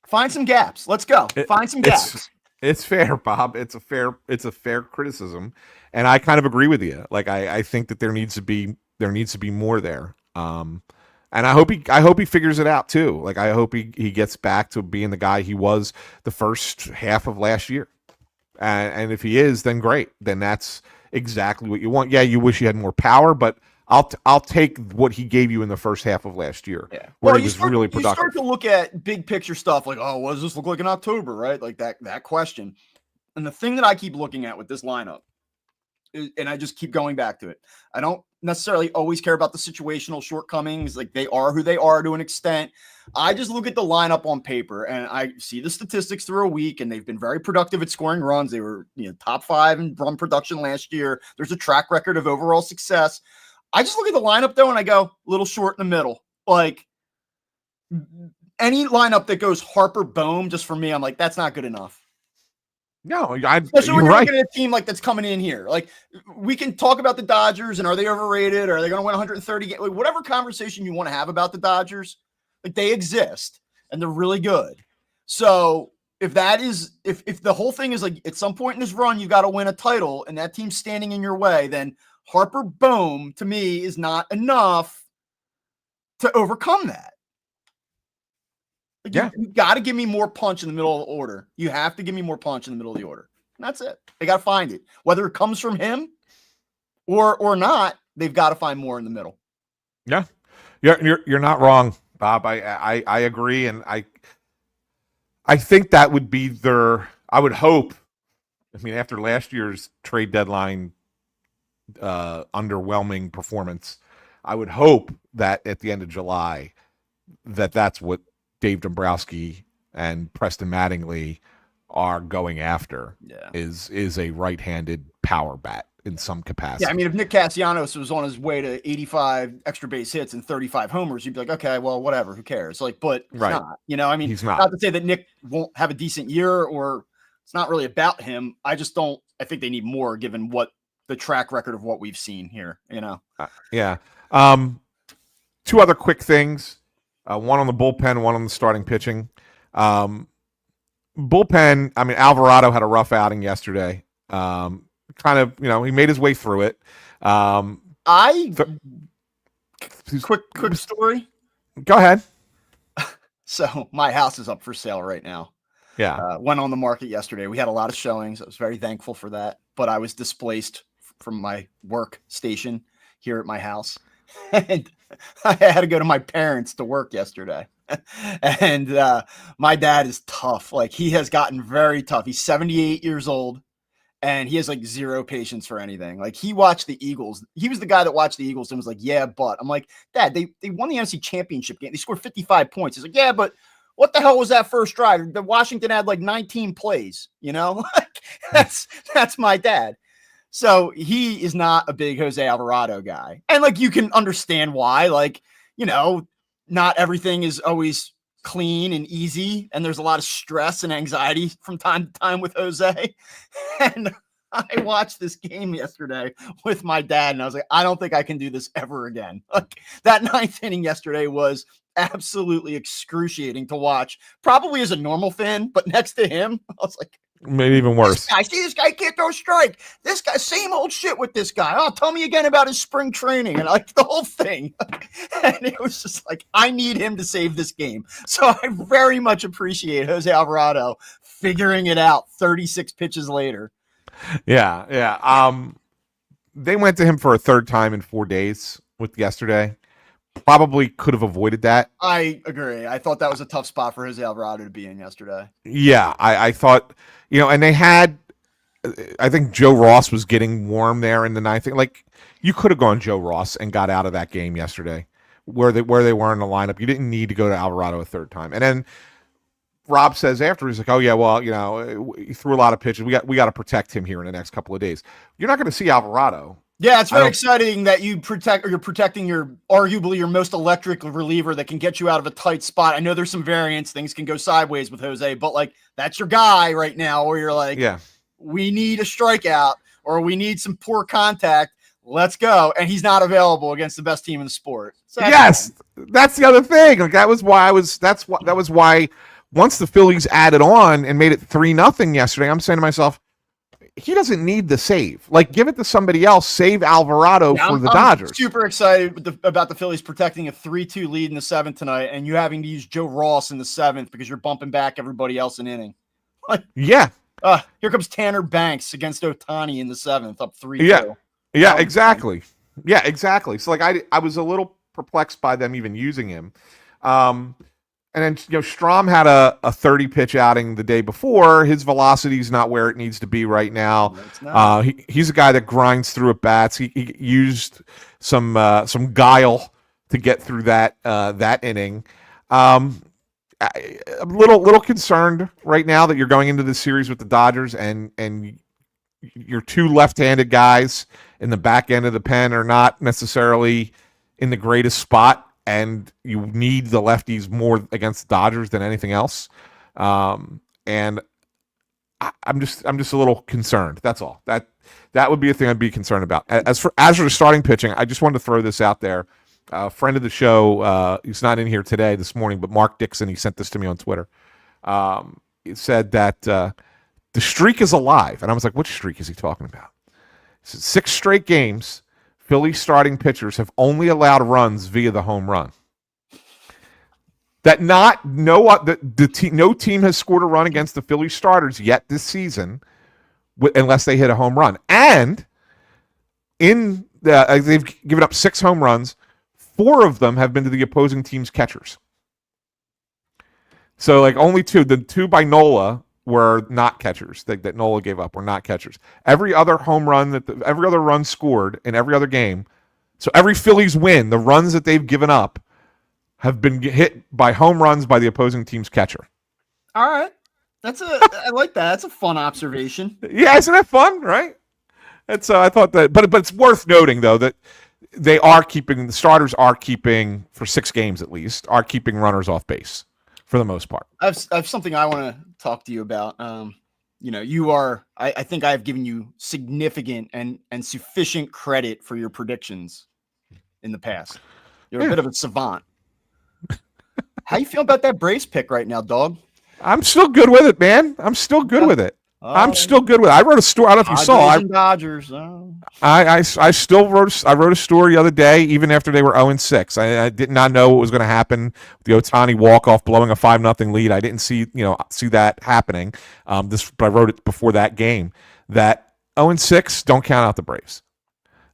Find some gaps. Let's go. Find some gaps. It's fair, Bob. It's a fair criticism, and I kind of agree with you. Like I think that there needs to be more there. And I hope he figures it out too. Like I hope he gets back to being the guy he was the first half of last year. And if he is, then great. Then that's exactly what you want. Yeah, you wish he had more power, but I'll take what he gave you in the first half of last year, yeah, where he was really productive. You start to look at big picture stuff like, oh, what does this look like in October, right? Like that question. And the thing that I keep looking at with this lineup, and I just keep going back to it, I don't necessarily always care about the situational shortcomings. Like they are who they are to an extent. I just look at the lineup on paper and I see the statistics through a week, and they've been very productive at scoring runs. They were, top 5 in run production last year. There's a track record of overall success. I just look at the lineup though, and I go a little short in the middle. Like any lineup that goes Harper Bohm, just for me, I'm like, that's not good enough. No, especially when you're you're right. looking at a team like that's coming in here. Like we can talk about the Dodgers and are they overrated? Or are they going to win 130 games? Like, whatever conversation you want to have about the Dodgers, like they exist and they're really good. So if the whole thing is like at some point in this run, you got to win a title and that team's standing in your way, then Harper Bohm to me is not enough to overcome that. Like you got to give me more punch in the middle of the order. You have to give me more punch in the middle of the order. And that's it. They got to find it. Whether it comes from him or not, they've got to find more in the middle. Yeah. You're not wrong, Bob. I agree, and I think that would be I would hope. I mean, after last year's trade deadline underwhelming performance, I would hope that at the end of July that's what Dave Dombrowski and Preston Mattingly are going after. Yeah. is a right-handed power bat in some capacity. Yeah, I mean, if Nick Castellanos was on his way to 85 extra base hits and 35 homers, you'd be like, okay, well, whatever, who cares? Like, but he's not. I mean, he's not to say that Nick won't have a decent year or it's not really about him. I think they need more given what the track record of what we've seen here, Yeah. Two other quick things. One on the bullpen, one on the starting pitching. Bullpen, I mean, Alvarado had a rough outing yesterday. Kind of, he made his way through it. Quick story. Go ahead. So my house is up for sale right now. Yeah. Went on the market yesterday. We had a lot of showings. I was very thankful for that, but I was displaced from my work station here at my house. And I had to go to my parents to work yesterday. And my dad is tough. Like he has gotten very tough. He's 78 years old and he has like zero patience for anything. Like he watched the Eagles. He was the guy that watched the Eagles and was like, yeah, but I'm like, Dad, they won the NFC Championship game. They scored 55 points. He's like, yeah, but what the hell was that first drive? The Washington had like 19 plays, Like, that's my dad. So he is not a big Jose Alvarado guy. And like, you can understand why, like, not everything is always clean and easy. And there's a lot of stress and anxiety from time to time with Jose. And I watched this game yesterday with my dad and I was like, I don't think I can do this ever again. Like that 9th inning yesterday was absolutely excruciating to watch, probably as a normal fan, but next to him, I was like, maybe even worse. I see this guy can't throw a strike. This guy, same old shit with this guy. Oh, tell me again about his spring training and like the whole thing. And it was just like, I need him to save this game. So I very much appreciate Jose Alvarado figuring it out 36 pitches later. Yeah. They went to him for a third time in 4 days with yesterday. Probably could have avoided that. I agree. I thought that was a tough spot for Jose Alvarado to be in yesterday. Yeah, I thought, and they had, I think Joe Ross was getting warm there in the 9th. Like, you could have gone Joe Ross and got out of that game yesterday where they were in the lineup. You didn't need to go to Alvarado a third time. And then Rob says after, he's like, oh, yeah, well, he threw a lot of pitches. We got to protect him here in the next couple of days. You're not going to see Alvarado. Yeah, it's very exciting that you're protecting arguably your most electric reliever that can get you out of a tight spot. I know there's some variance, things can go sideways with Jose, but like that's your guy right now where you're like, yeah, we need a strikeout or we need some poor contact. Let's go. And he's not available against the best team in the sport. So yes, that's the other thing. Like that was why once the Phillies added on and made it 3-0 yesterday, I'm saying to myself, he doesn't need the save. Like, give it to somebody else. Save Alvarado for the Dodgers. I'm super excited about the Phillies protecting a 3-2 lead in the 7th tonight, and you having to use Joe Ross in the 7th because you're bumping back everybody else an inning. Yeah. Here comes Tanner Banks against Ohtani in the 7th, up 3-2. Yeah, exactly. Yeah, exactly. So, like, I was a little perplexed by them even using him. And then, Strom had a 30-pitch outing the day before. His velocity is not where it needs to be right now. He's a guy that grinds through at bats. He used some guile to get through that inning. I'm a little concerned right now that you're going into the series with the Dodgers and your two left-handed guys in the back end of the pen are not necessarily in the greatest spot. And you need the lefties more against the Dodgers than anything else, and I'm just a little concerned. That's all. That would be a thing I'd be concerned about. As for the starting pitching, I just wanted to throw this out there. A friend of the show, he's not in here today this morning, but Mark Dixon, he sent this to me on Twitter. He said that the streak is alive, and I was like, "What streak is he talking about?" He said 6 straight games. Philly starting pitchers have only allowed runs via the home run. No team has scored a run against the Philly starters yet this season, unless they hit a home run. And they've given up 6 home runs. 4 of them have been to the opposing team's catchers. So, like, only 2. The 2 by Nola were not catchers that Nola gave up were not catchers. Every other home run every other run scored in every other game. So every Phillies win, the runs that they've given up have been hit by home runs by the opposing team's catcher. All right. I like that. That's a fun observation. Yeah, isn't that fun, right? And so I thought that, but it's worth noting though that the starters are keeping for 6 games at least, are keeping runners off base for the most part. I have something I want to talk to you about. You are, I think I've given you significant and sufficient credit for your predictions in the past. You're a bit of a savant. How you feel about that Braves pick right now, dog? I'm still good with it, man. I'm still good with it. I'm still good with it. I wrote a story. I don't know if you saw. Dodgers. I wrote a story the other day, even after they were 0-6. I did not know what was going to happen. The Ohtani walk-off blowing a 5-0 lead. I didn't see that happening. But I wrote it before that game. That 0-6, don't count out the Braves.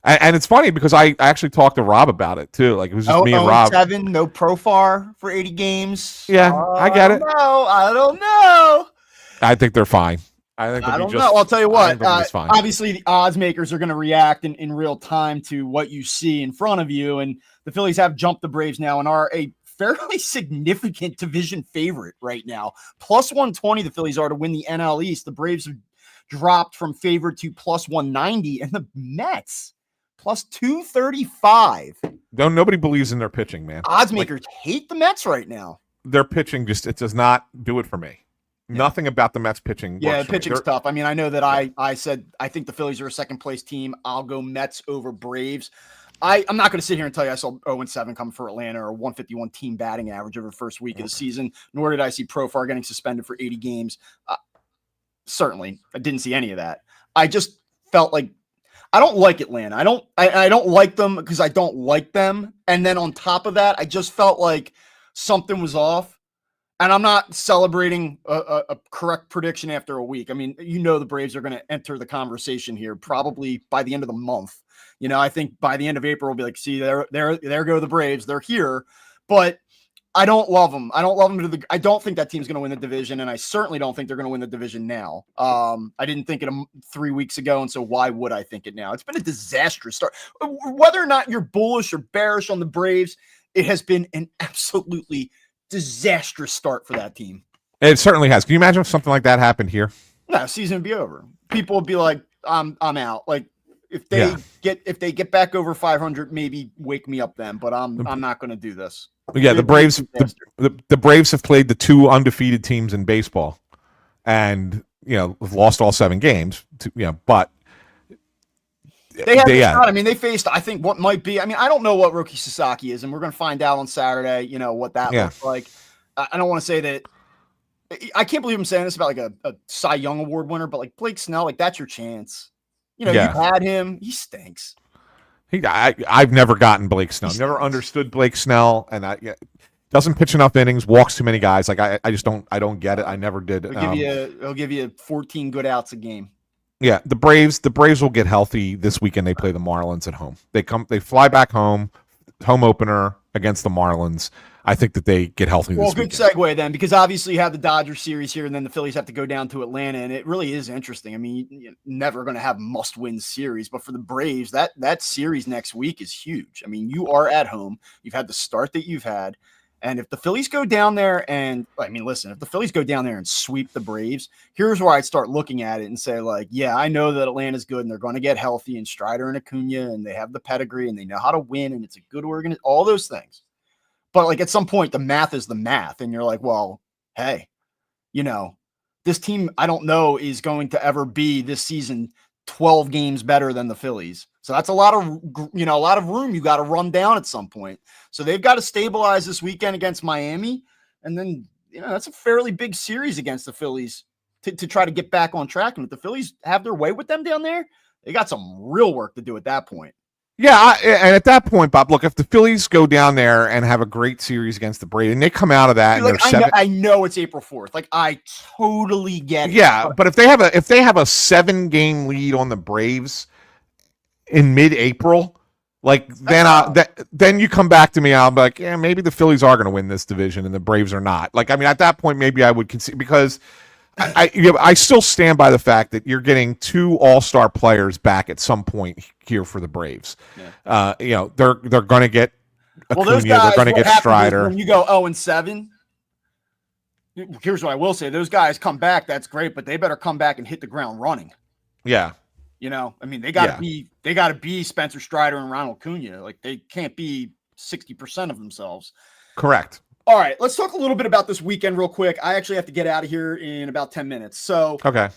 And it's funny because I actually talked to Rob about it too. Like, it was just me and Rob. 7, no Profar for 80 games. Yeah, I get it. I don't know. I think they're fine. I don't know. I'll tell you what. Obviously, the odds makers are going to react in real time to what you see in front of you, and the Phillies have jumped the Braves now and are a fairly significant division favorite right now. Plus 120, the Phillies are to win the NL East. The Braves have dropped from favorite to plus 190, and the Mets plus 235. Nobody believes in their pitching, man. Odds makers hate the Mets right now. Their pitching it does not do it for me. Nothing about the Mets pitching. Yeah, pitching's tough. I mean, I know that I said I think the Phillies are a second place team. I'll go Mets over Braves. I'm not going to sit here and tell you I saw 0-7 coming for Atlanta or 151 team batting average over the first week of the season, nor did I see Profar getting suspended for 80 games. Certainly, I didn't see any of that. I just felt like I don't like Atlanta. I don't like them because I don't like them. And then on top of that, I just felt like something was off. And I'm not celebrating a correct prediction after a week. I mean, the Braves are going to enter the conversation here probably by the end of the month. I think by the end of April, we'll be like, see, there go the Braves. They're here. But I don't love them. I don't think that team's going to win the division, and I certainly don't think they're going to win the division now. I didn't think it 3 weeks ago, and so why would I think it now? It's been a disastrous start. Whether or not you're bullish or bearish on the Braves, it has been an absolutely disastrous start for that team. It certainly has. Can you imagine if something like that happened here? No, season would be over. People would be like, I'm out. Like, if they get back over 500, maybe wake me up then, but I'm not going to do this. Yeah, the Braves the Braves have played the 2 undefeated teams in baseball and have lost all 7 games but they had this shot. I mean, they faced, I think, what might be. I mean, I don't know what Roki Sasaki is, and we're going to find out on Saturday. What that looks like. I don't want to say that I can't believe I'm saying this about like a Cy Young Award winner, but like Blake Snell, like that's your chance. You know, Yeah. you had him. He stinks. I've never gotten Blake Snell. Never understood Blake Snell, and doesn't pitch enough innings, walks too many guys. Like I just don't get it. I never did. He'll give you 14 good outs a game. Yeah, the Braves will get healthy this weekend. They play the Marlins at home. They fly back home opener against the Marlins. I think that they get healthy this weekend. Good segue then, because obviously you have the Dodgers series here, and then the Phillies have to go down to Atlanta, and it really is interesting. I mean, you're never going to have must-win series, but for the Braves, that series next week is huge. I mean, you are at home. You've had the start that you've had, and if the Phillies go down there and, I mean, listen, if the Phillies go down there and sweep the Braves, here's where I'd start looking at it and say, like, yeah, I know that Atlanta's good, and they're going to get healthy, and Strider and Acuna, and they have the pedigree, and they know how to win, and it's a good organization, all those things. But like at some point, the math is the math. And you're like, well, hey, you know, this team, I don't know, is going to ever be this season 12 games better than the Phillies. So that's a lot of room you got to run down at some point. So they've got to stabilize this weekend against Miami. And then, that's a fairly big series against the Phillies to try to get back on track. And if the Phillies have their way with them down there, they got some real work to do at that point. Yeah, and at that point, Bob, look, if the Phillies go down there and have a great series against the Braves, and they come out of that, dude, and they're I know it's April 4th. Like, I totally get it. Yeah, but if they have a 7-game lead on the Braves in mid-April, like then you come back to me, I'll be like, yeah, maybe the Phillies are going to win this division and the Braves are not. Like, I mean, at that point, maybe I would consider, because I still stand by the fact that you're getting 2 all-star players back at some point here for the Braves. Yeah. They're going to get Acuna, those guys, they're going to get Strider. When you go 0-7, here's what I will say: those guys come back, that's great, but they better come back and hit the ground running. Yeah. I mean, they got to be Spencer Strider and Ronald Acuna. Like, they can't be 60% of themselves. Correct. All right, let's talk a little bit about this weekend real quick. I actually have to get out of here in about 10 minutes. So okay,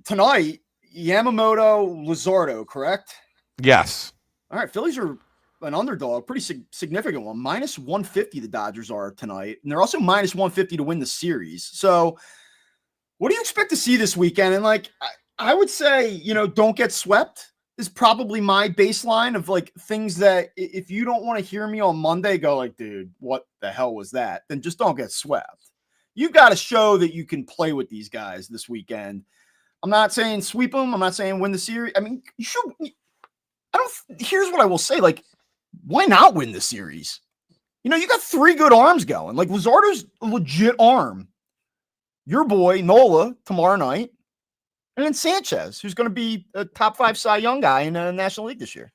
tonight, Yamamoto, Luzardo, correct? Yes. All right, Phillies are an underdog, pretty significant one. Minus 150 the Dodgers are tonight, and they're also minus 150 to win the series. So what do you expect to see this weekend? And like, I would say, don't get swept is probably my baseline of like things that if you don't want to hear me on Monday, go like, dude, what the hell was that? Then just don't get swept. You've got to show that you can play with these guys this weekend. I'm not saying sweep them. I'm not saying win the series. I mean, you should. Here's what I will say. Like, why not win the series? You got 3 good arms going. Like, Luzardo's a legit arm. Your boy, Nola, tomorrow night. And then Sanchez, who's going to be a top 5 Cy Young guy in the National League this year.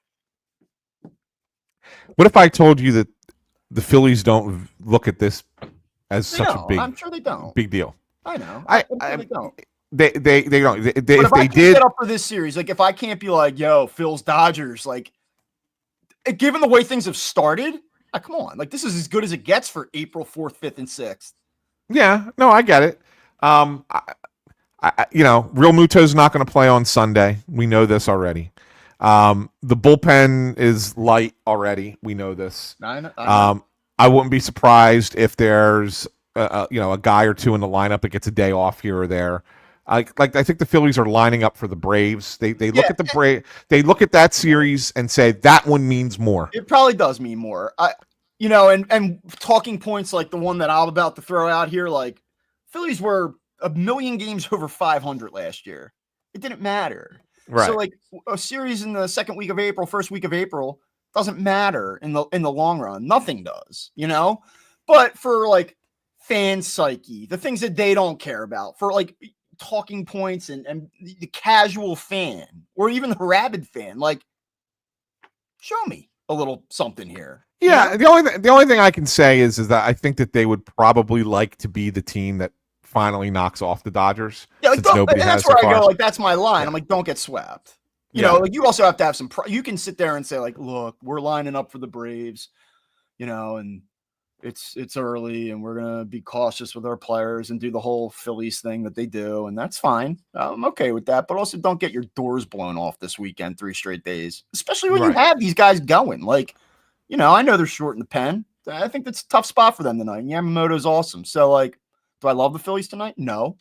What if I told you that the Phillies don't look at this as I'm sure they don't. Big deal. I know. I they don't. They don't. If I they did get up for this series, like if I can't be like, yo, Phil's Dodgers, like given the way things have started, come on, like this is as good as it gets for April 4th, 5th, and 6th. Yeah, no, I get it. Real Muto's not going to play on Sunday. We know this already. The bullpen is light already. We know this. I know. I wouldn't be surprised if there's a guy or two in the lineup that gets a day off here or there. I think the Phillies are lining up for the Braves. They look at the they look at that series and say that one means more. It probably does mean more. And talking points like the one that I'm about to throw out here, like Phillies were a million games over 500 last year. It didn't matter. Right. So like a series in the second week of April, first week of April doesn't matter in the long run. Nothing does, But for like fan psyche, the things that they don't care about, for like talking points and the casual fan or even the rabid fan, like show me a little something here. Yeah, the only thing I can say is that I think that they would probably like to be the team that finally knocks off the Dodgers. Yeah, like that's where I go. Like that's my line. Yeah. I'm like, don't get swept. Like you also have to have some. You can sit there and say like, look, we're lining up for the Braves, and it's early, and we're gonna be cautious with our players and do the whole Phillies thing that they do, and that's fine. I'm okay with that. But also, don't get your doors blown off this weekend, 3 straight days, especially when you have these guys going. Like, I know they're short in the pen. I think that's a tough spot for them tonight. And Yamamoto's awesome. So like, Do I love the Phillies tonight? No.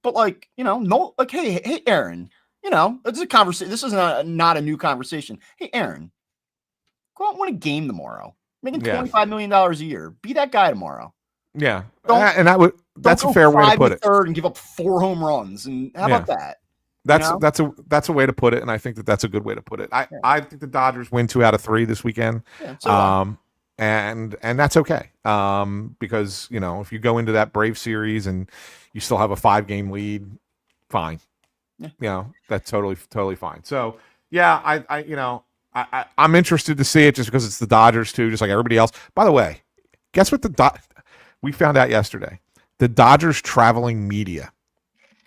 But like, no, like, hey, Aaron, it's a conversation. This is not a new conversation. Hey, Aaron, go out and win a game tomorrow. Making $25 million a year. Be that guy tomorrow. Yeah. That's a fair way to put it. Third and give up 4 home runs. And how about that? That's a way to put it, and I think that's a good way to put it. I think the Dodgers win 2 out of 3 this weekend. Yeah, and that's okay. Because if you go into that Brave series and you still have a 5-game lead, fine. Yeah. That's totally fine. So yeah, I'm interested to see it just because it's the Dodgers too, just like everybody else. By the way, guess what we found out yesterday? The Dodgers traveling media.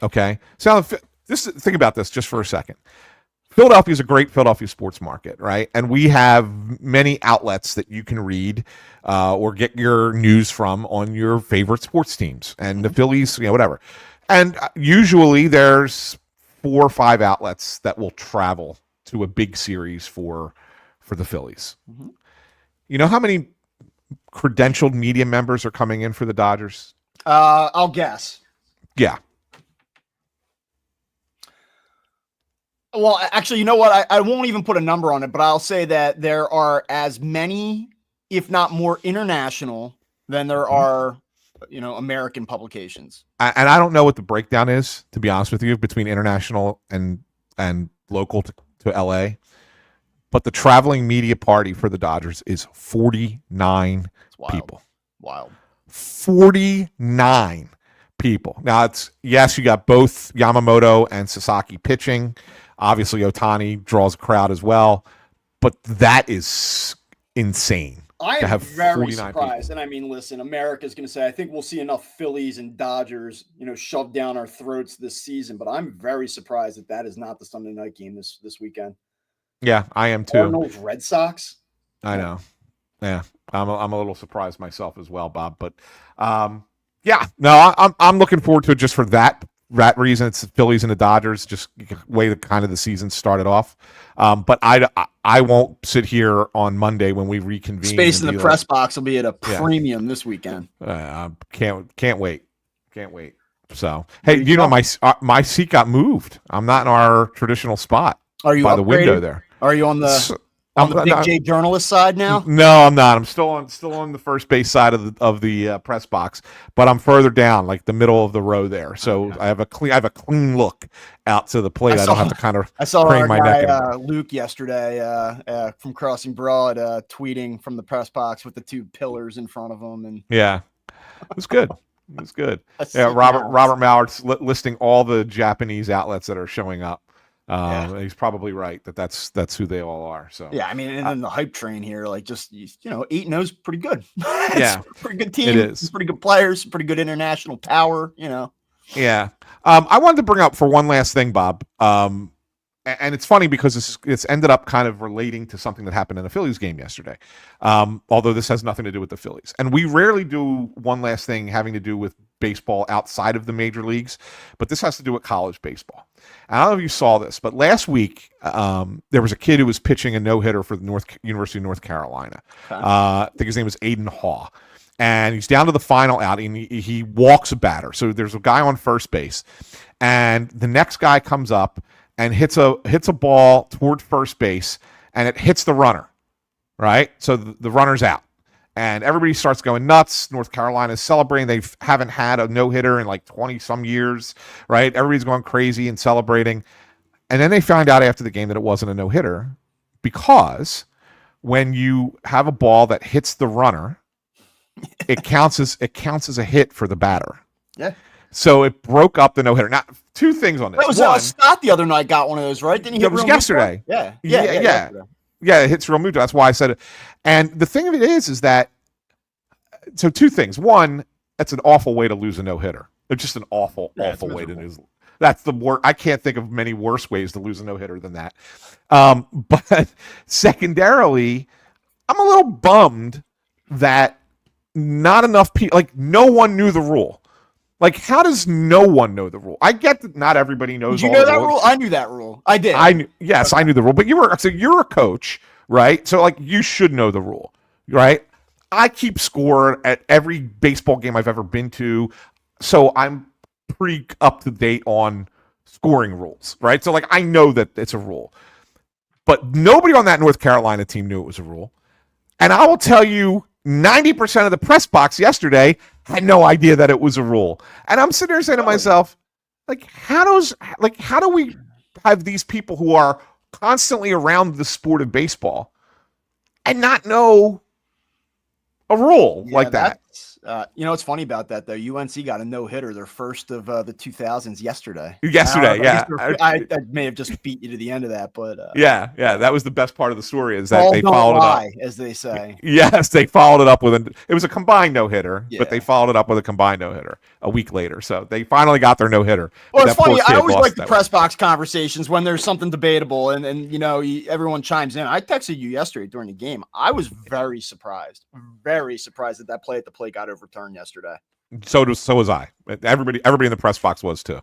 Okay, so think about this just for a second. Philadelphia is a great Philadelphia sports market, right? And we have many outlets that you can read or get your news from on your favorite sports teams and the Phillies, whatever. And usually there's 4 or 5 outlets that will travel to a big series for the Phillies. Mm-hmm. You know how many credentialed media members are coming in for the Dodgers? I'll guess. Yeah. Well, actually, you know what? I won't even put a number on it, but I'll say that there are as many, if not more, international than there are, American publications. And I don't know what the breakdown is, to be honest with you, between international and local to LA. But the traveling media party for the Dodgers is 49 people. Wild. 49 people. Now, you got both Yamamoto and Sasaki pitching. Obviously, Ohtani draws a crowd as well. But that is insane. I am very surprised. People. And I mean, listen, America's going to say, I think we'll see enough Phillies and Dodgers, shoved down our throats this season. But I'm very surprised that is not the Sunday night game this weekend. Yeah, I am too. Cardinals, Red Sox. I know. Yeah, I'm a little surprised myself as well, Bob. But yeah, no, I'm looking forward to it just for that reason. It's the Phillies and the Dodgers, just way the kind of the season started off. But I won't sit here on Monday when we reconvene. Space in the press box will be at a premium this weekend. Can't wait. So hey, my seat got moved. I'm not in our traditional spot. Are you by upgraded? The window there? Are you on the Big J journalist side now? No, I'm not. I'm still on the first base side of the press box, but I'm further down, like the middle of the row there. So I have a clean look out to the plate. I don't have to kind of crane my neck. Luke yesterday from Crossing Broad tweeting from the press box with the 2 pillars in front of him, and yeah, it was good. It was good. Yeah, Robert Mallard's listing all the Japanese outlets that are showing up. He's probably right that's who they all are. So yeah, I mean, and then the hype train here, like just 8-0's pretty good. Yeah, pretty good team. It is pretty good players, pretty good international power. Yeah. I wanted to bring up for one last thing, Bob. And it's funny because it's ended up kind of relating to something that happened in the Phillies game yesterday. Although this has nothing to do with the Phillies, and we rarely do one last thing having to do with baseball outside of the major leagues, but this has to do with college baseball. And I don't know if you saw this, but last week there was a kid who was pitching a no-hitter for the University of North Carolina. Okay. I think his name was Aiden Haw. And he's down to the final out, and he walks a batter. So there's a guy on first base, and the next guy comes up and hits a ball toward first base, and it hits the runner, right? So the runner's out. And everybody starts going nuts. North Carolina's celebrating. They haven't had a no-hitter in like 20-some years, right? Everybody's going crazy and celebrating. And then they find out after the game that it wasn't a no-hitter because when you have a ball that hits the runner, it counts as a hit for the batter. Yeah. So it broke up the no-hitter. Now, 2 things on this. That was Scott the other night got one of those, right? Didn't he? It was yesterday. Yeah. Yeah, it hits real mood. That's why I said it. And the thing of it is that, so 2 things. One, that's an awful way to lose a no-hitter. It's just an awful way to lose. That's the worst. I can't think of many worse ways to lose a no-hitter than that. But secondarily, I'm a little bummed that not enough people, like no one knew the rule. Like, how does no one know the rule? I get that not everybody knows. Did you know that rule? I knew that rule. I did. I knew the rule. But you're a coach, right? So like, you should know the rule, right? I keep score at every baseball game I've ever been to, so I'm pretty up to date on scoring rules, right? So like I know that it's a rule. But nobody on that North Carolina team knew it was a rule. And I will tell you, 90% of the press box yesterday had no idea that it was a rule. And I'm sitting there saying to myself, like, how do we have these people who are constantly around the sport of baseball and not know a rule like that? What's funny about that, though? UNC got a no-hitter, their first of the 2000s yesterday. Yeah. I may have just beat you to the end of that, but... yeah, that was the best part of the story is that they followed it up. As they say. Yes, they followed it up with it was a combined no-hitter, but they followed it up with a combined no-hitter a week later. So they finally got their no-hitter. Well, it's funny. I always like the press box conversations when there's something debatable and everyone chimes in. I texted you yesterday during the game. I was very surprised that that play at the plate got overturned yesterday. So was I. Everybody in the press box was too.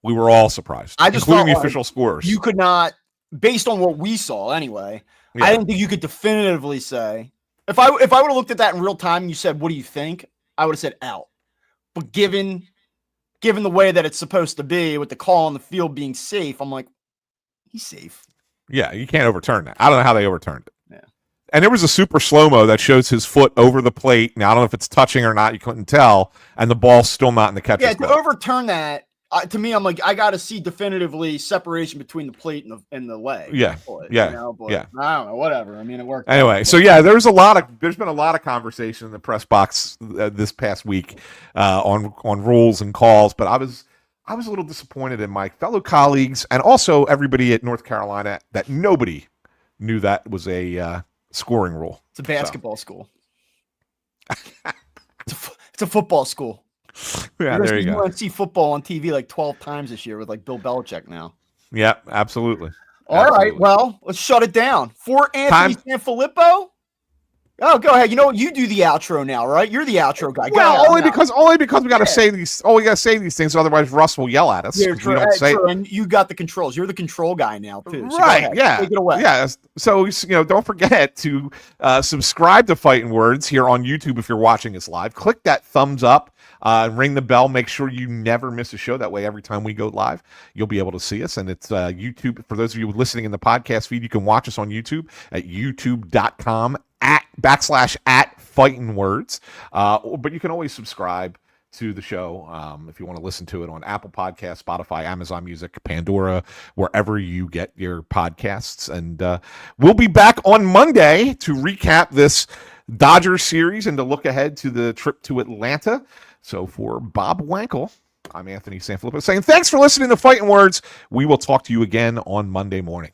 We were all surprised, including the official scorers. You could not, based on what we saw anyway, I didn't think you could definitively say. If I would have looked at that in real time and you said, what do you think? I would have said out. But given the way that it's supposed to be with the call on the field being safe, I'm like, he's safe. Yeah, you can't overturn that. I don't know how they overturned it. Yeah. And there was a super slow-mo that shows his foot over the plate. Now, I don't know if it's touching or not. You couldn't tell. And the ball's still not in the catcher's glove. To overturn that, to me, I'm like, I got to see definitively separation between the plate and the leg. Yeah. I don't know. Whatever. I mean, it worked. Anyway, so yeah, there's been a lot of conversation in the press box this past week on rules and calls, but I was a little disappointed in my fellow colleagues and also everybody at North Carolina that nobody knew that was a scoring rule. It's a basketball school. It's a football school. Yeah, there you go. UNC football on TV like 12 times this year with like Bill Belichick now. Yeah, absolutely. All right, well, let's shut it down. For Anthony SanFilippo. Oh, go ahead. You know what? You do the outro now, right? You're the outro guy. Well, only because we got to say these. Oh, we got to say these things, otherwise Russ will yell at us. Yeah, true. And you got the controls. You're the control guy now too. So right? Yeah. Take it away. Yeah. So don't forget to subscribe to Phightin Words here on YouTube if you're watching us live. Click that thumbs up. Ring the bell. Make sure you never miss a show. That way, every time we go live, you'll be able to see us. And it's YouTube. For those of you listening in the podcast feed, you can watch us on YouTube at youtube.com/Phightin Words. But you can always subscribe to the show if you want to listen to it on Apple Podcasts, Spotify, Amazon Music, Pandora, wherever you get your podcasts. And we'll be back on Monday to recap this Dodgers series and to look ahead to the trip to Atlanta. So for Bob Wankel, I'm Anthony SanFilippo saying thanks for listening to Phightin Words. We will talk to you again on Monday morning.